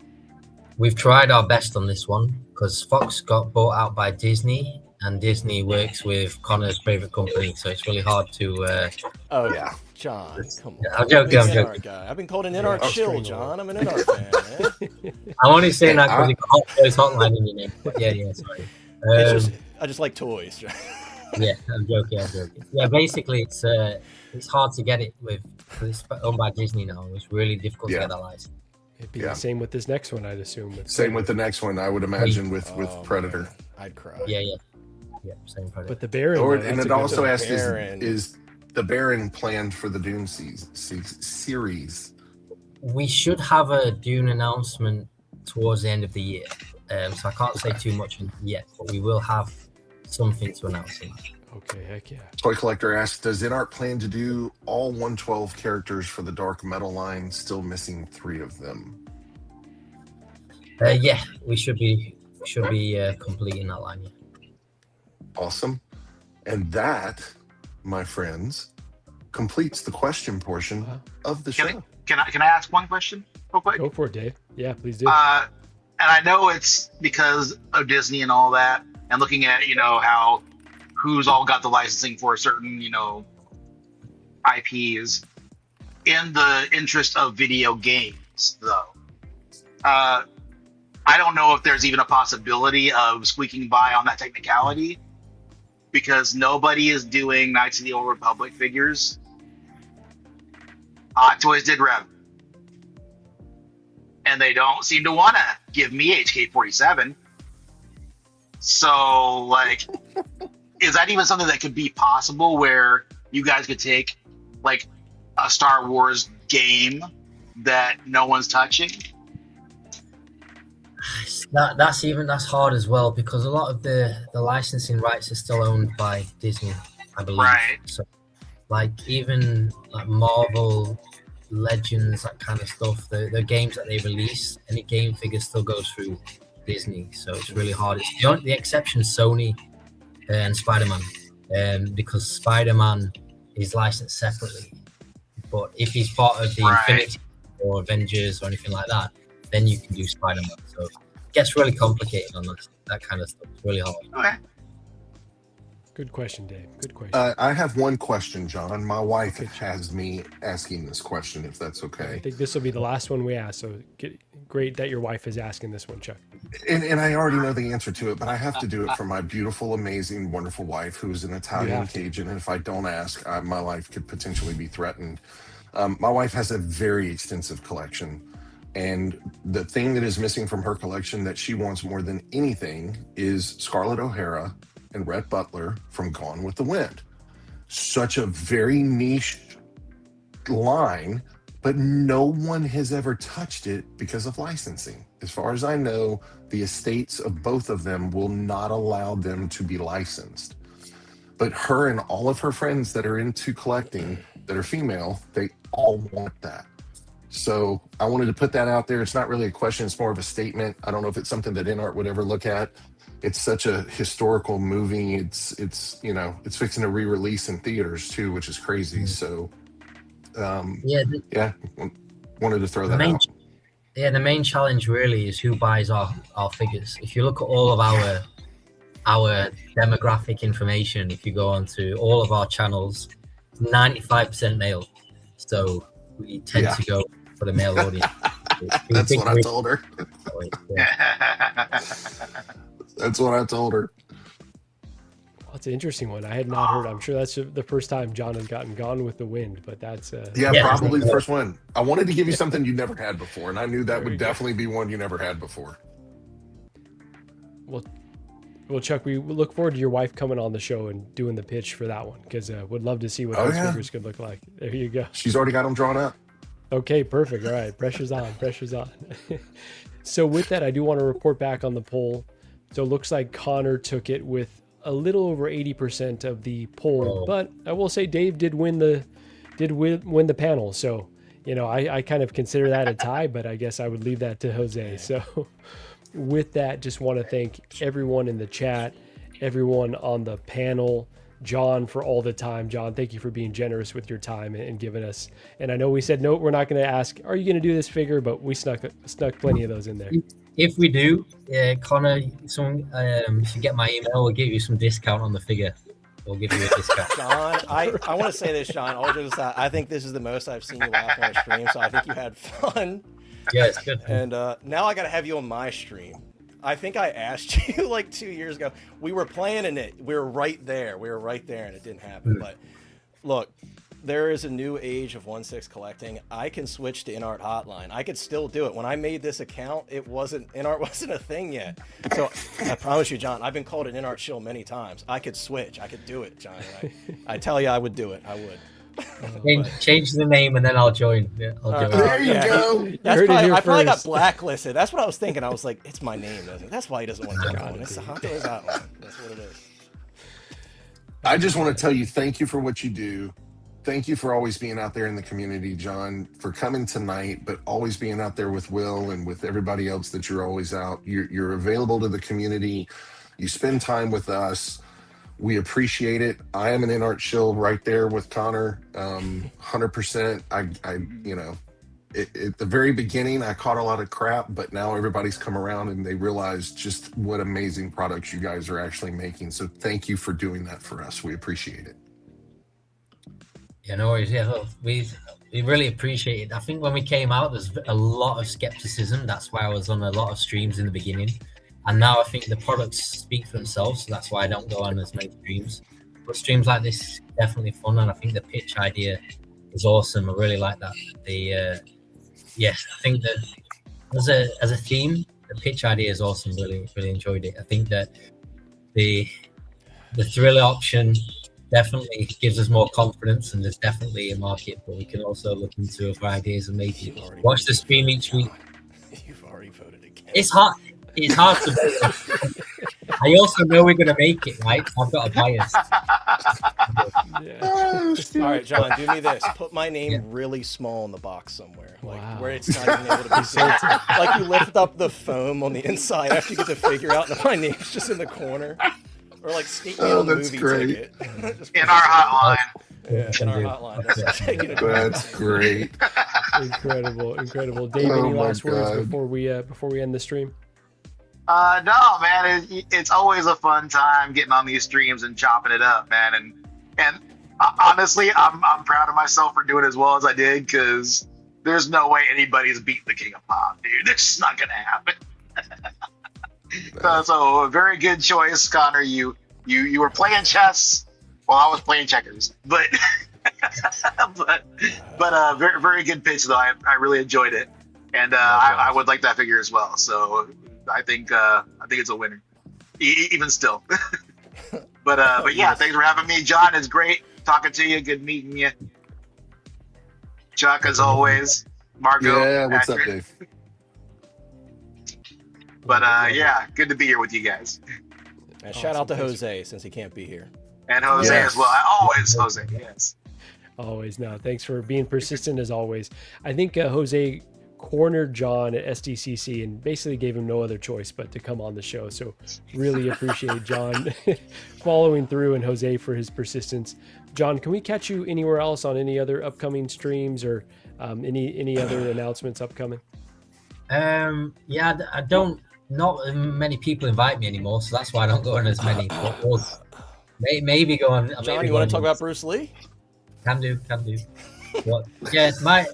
We've tried our best on this one because Fox got bought out by Disney, and Disney works with Connor's favorite company, so it's really hard to. John, come on. I'm joking. I've been called an Inart chill, John. I'm an Inart fan. Man. I'm only saying that because you got Toys Hotline in your name. But yeah, sorry. I just like toys. Yeah, I'm joking. Yeah, basically, it's hard to get it with. It's owned by Disney now. It's really difficult to get that license. It'd be the same with this next one, I'd assume. Same with the next one, I would imagine, with Predator. Man. I'd cry. Yeah, same Predator. But the Baron. And it also asked, is the Baron planned for the Dune series? We should have a Dune announcement towards the end of the year. So I can't say too much yet, but we will have something to announce. Okay, heck yeah. Toy Collector asked, does Inart plan to do all 1/12 characters for the Dark Metal line? Still missing 3 of them. Yeah, we should be completing that line. Yeah. Awesome. And that, my friends, completes the question portion of the show. Can I ask one question real quick? Go for it, Dave. Yeah, please do. And I know it's because of Disney and all that, and looking at how who's all got the licensing for certain IPs. In the interest of video games, though, I don't know if there's even a possibility of squeaking by on that technicality, because nobody is doing Knights of the Old Republic figures. Hot Toys did Rev, and they don't seem to want to give me HK-47. So, is that even something that could be possible, where you guys could take a Star Wars game that no one's touching? That's hard as well, because a lot of the licensing rights are still owned by Disney, I believe. Right. So even Marvel Legends, that kind of stuff, the games that they release, any game figure still goes through Disney. So it's really hard. It's the exception Sony and Spider-Man, because Spider-Man is licensed separately. But if he's part of the Infinity or Avengers or anything like that, then you can do Spider-Man. So it gets really complicated on that kind of stuff. It's really hard. Okay. Good question, Dave. Good question. I have one question, John. My wife has me asking this question, if that's okay. I think this will be the last one we ask. So great that your wife is asking this one, Chuck. And I already know the answer to it, but I have to do it for my beautiful, amazing, wonderful wife, who's an Italian Cajun. And if I don't ask, my life could potentially be threatened. My wife has a very extensive collection. And the thing that is missing from her collection that she wants more than anything is Scarlett O'Hara and Rhett Butler from Gone with the Wind. Such a very niche line, but no one has ever touched it because of licensing. As far as I know, the estates of both of them will not allow them to be licensed. But her and all of her friends that are into collecting, that are female, they all want that. So I wanted to put that out there. It's not really a question, it's more of a statement. I don't know if it's something that Inart would ever look at, it's such a historical movie. It's you know, it's fixing to re-release in theaters too, which is crazy. So wanted to throw that out. Yeah, the main challenge really is who buys our figures. If you look at all of our demographic information, if you go onto all of our channels, 95% male. So we tend to go for the male audience. That's what I told her. That's what I told her. Well, it's an interesting one. I had not heard. I'm sure that's the first time John has gotten Gone with the Wind, but that's probably the first one. I wanted to give you something you never had before, and I knew that would definitely be one you never had before. Well, Chuck, we look forward to your wife coming on the show and doing the pitch for that one, because would love to see what those figures could look like. There you go. She's already got them drawn up. Okay, perfect. All right, pressure's on. So with that, I do want to report back on the poll. So it looks like Connor took it with a little over 80% of the poll, but I will say Dave did win the panel. So, you know, I kind of consider that a tie, but I guess I would leave that to Jose. So with that, just want to thank everyone in the chat, everyone on the panel, John for all the time. John, thank you for being generous with your time and giving us. And I know we said, no, we're not going to ask, are you going to do this figure? But we snuck plenty of those in there. If we do, Connor, if you get my email, we'll give you some discount on the figure. We'll give you a discount. John, I want to say this, John. All jokes aside, I think this is the most I've seen you laugh on a stream, so I think you had fun. Yeah, it's good. And now I got to have you on my stream. I think I asked you like 2 years ago. We were planning it. We were right there. And it didn't happen. But look, there is a new age of 1/6 collecting. I can switch to Inart Hotline. I could still do it. When I made this account, Inart wasn't a thing yet. So I promise you, John, I've been called an Inart shill many times. I could switch. I could do it, John. I tell you, I would do it. I would. Change the name and then I'll join. Yeah, I'll join. There you go. I probably got blacklisted. That's what I was thinking. I was like, it's my name. That's why he doesn't want to join on. It's the Hot Toys Hotline. That's what it is. I just want to tell you, thank you for what you do. Thank you for always being out there in the community, John, for coming tonight, but always being out there with Will and with everybody else that you're always out. You're available to the community. You spend time with us. We appreciate it. I am an Inart shill right there with Connor, 100%. At the very beginning, I caught a lot of crap, but now everybody's come around and they realize just what amazing products you guys are actually making. So thank you for doing that for us. We appreciate it. Yeah, no worries. Yeah, look, we really appreciate it. I think when we came out, there's a lot of skepticism. That's why I was on a lot of streams in the beginning. And now I think the products speak for themselves. So that's why I don't go on as many streams. But streams like this is definitely fun. And I think the pitch idea is awesome. I really like that. Yes, I think that as a theme, the pitch idea is awesome. Really enjoyed it. I think that the thriller option definitely gives us more confidence, and there's definitely a market, but we can also look into other ideas and maybe watch the stream each week. You've already voted again. It's hard to vote. I also know we're going to make it, right? I've got a bias. All right, John, do me this. Put my name really small in the box somewhere, where it's not even able to be seen. Like you lift up the foam on the inside after you get the figure out, and my name's just in the corner. Or like sneak me on the movie ticket. In our hotline. Yeah, in our hotline. That's great. Incredible. Dave, any last words before we end the stream? No, man. It's always a fun time getting on these streams and chopping it up, man. And honestly, I'm proud of myself for doing as well as I did, because there's no way anybody's beating the King of Pop, dude. It's just not gonna happen. So a very good choice, Connor. You were playing chess while I was playing checkers, but very, very good pitch though. I really enjoyed it, and I would like that figure as well. So I think it's a winner, even still. but yeah, thanks for having me, John. It's great talking to you. Good meeting you, Chuck, as always. Marco, yeah, what's up, Dave? But yeah, good to be here with you guys. And shout out to Jose, since he can't be here. And Jose as well. Jose, yes. Always. No, thanks for being persistent as always. I think Jose cornered Jon at SDCC and basically gave him no other choice but to come on the show. So really appreciate Jon following through and Jose for his persistence. Jon, can we catch you anywhere else on any other upcoming streams or any other announcements upcoming? Yeah, I don't. Not many people invite me anymore, so that's why I don't go on as many. But maybe go on. Jon, you want to talk about Bruce Lee? Can do. But yeah, my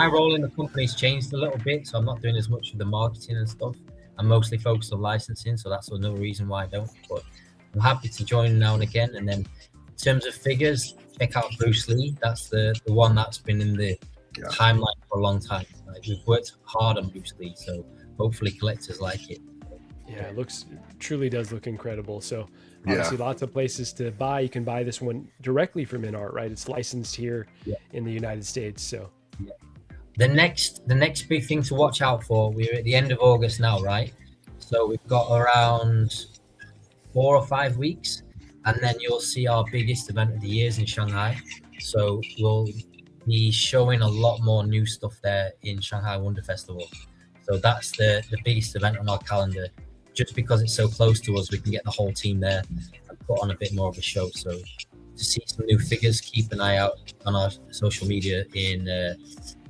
role in the company's changed a little bit, so I'm not doing as much of the marketing and stuff. I'm mostly focused on licensing, so that's another reason why I don't. But I'm happy to join now and again. And then in terms of figures, check out Bruce Lee. That's the one that's been in the timeline for a long time. Like, we've worked hard on Bruce Lee, so hopefully collectors like it. Yeah, it truly does look incredible. So obviously lots of places to buy. You can buy this one directly from Inart, right? It's licensed here in the United States. So the next big thing to watch out for, we're at the end of August now, right? So we've got around 4 or 5 weeks, and then you'll see our biggest event of the year in Shanghai. So we'll be showing a lot more new stuff there in Shanghai Wonder Festival. So that's the biggest event on our calendar. Just because it's so close to us, we can get the whole team there and put on a bit more of a show. So to see some new figures, keep an eye out on our social media in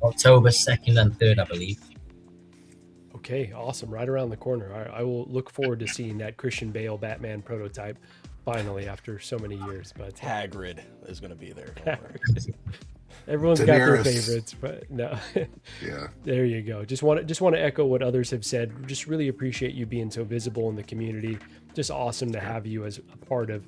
October 2nd and 3rd, I believe. Okay, awesome. Right around the corner. I will look forward to seeing that Christian Bale Batman prototype finally after so many years. But Hagrid is going to be there. Everyone's got their favorites, but no. Yeah. There you go. Just want to echo what others have said. Just really appreciate you being so visible in the community. Just awesome to have you as a part of,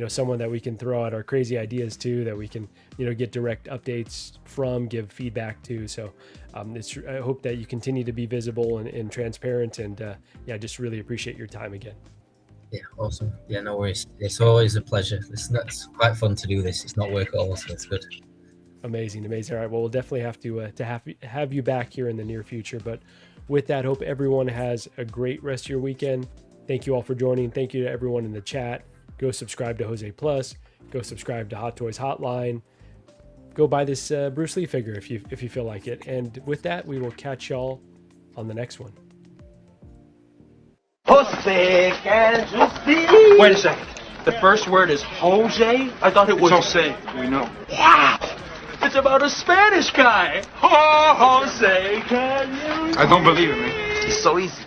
someone that we can throw out our crazy ideas to, that we can, get direct updates from, give feedback to. So I hope that you continue to be visible and transparent. And just really appreciate your time again. Yeah, awesome. Yeah, no worries. It's always a pleasure. It's quite fun to do this. It's not work at all, so it's good. Amazing. All right. Well, we'll definitely have to have you back here in the near future. But with that, hope everyone has a great rest of your weekend. Thank you all for joining. Thank you to everyone in the chat. Go subscribe to Jose Plus. Go subscribe to Hot Toys Hotline. Go buy this Bruce Lee figure if you feel like it. And with that, we will catch y'all on the next one. Jose, can't you see? Wait a second. The first word is Jose? I thought it was Jose. We know. Wow! It's about a Spanish guy. Oh, Jose, can you? I don't believe it, man. It's so easy.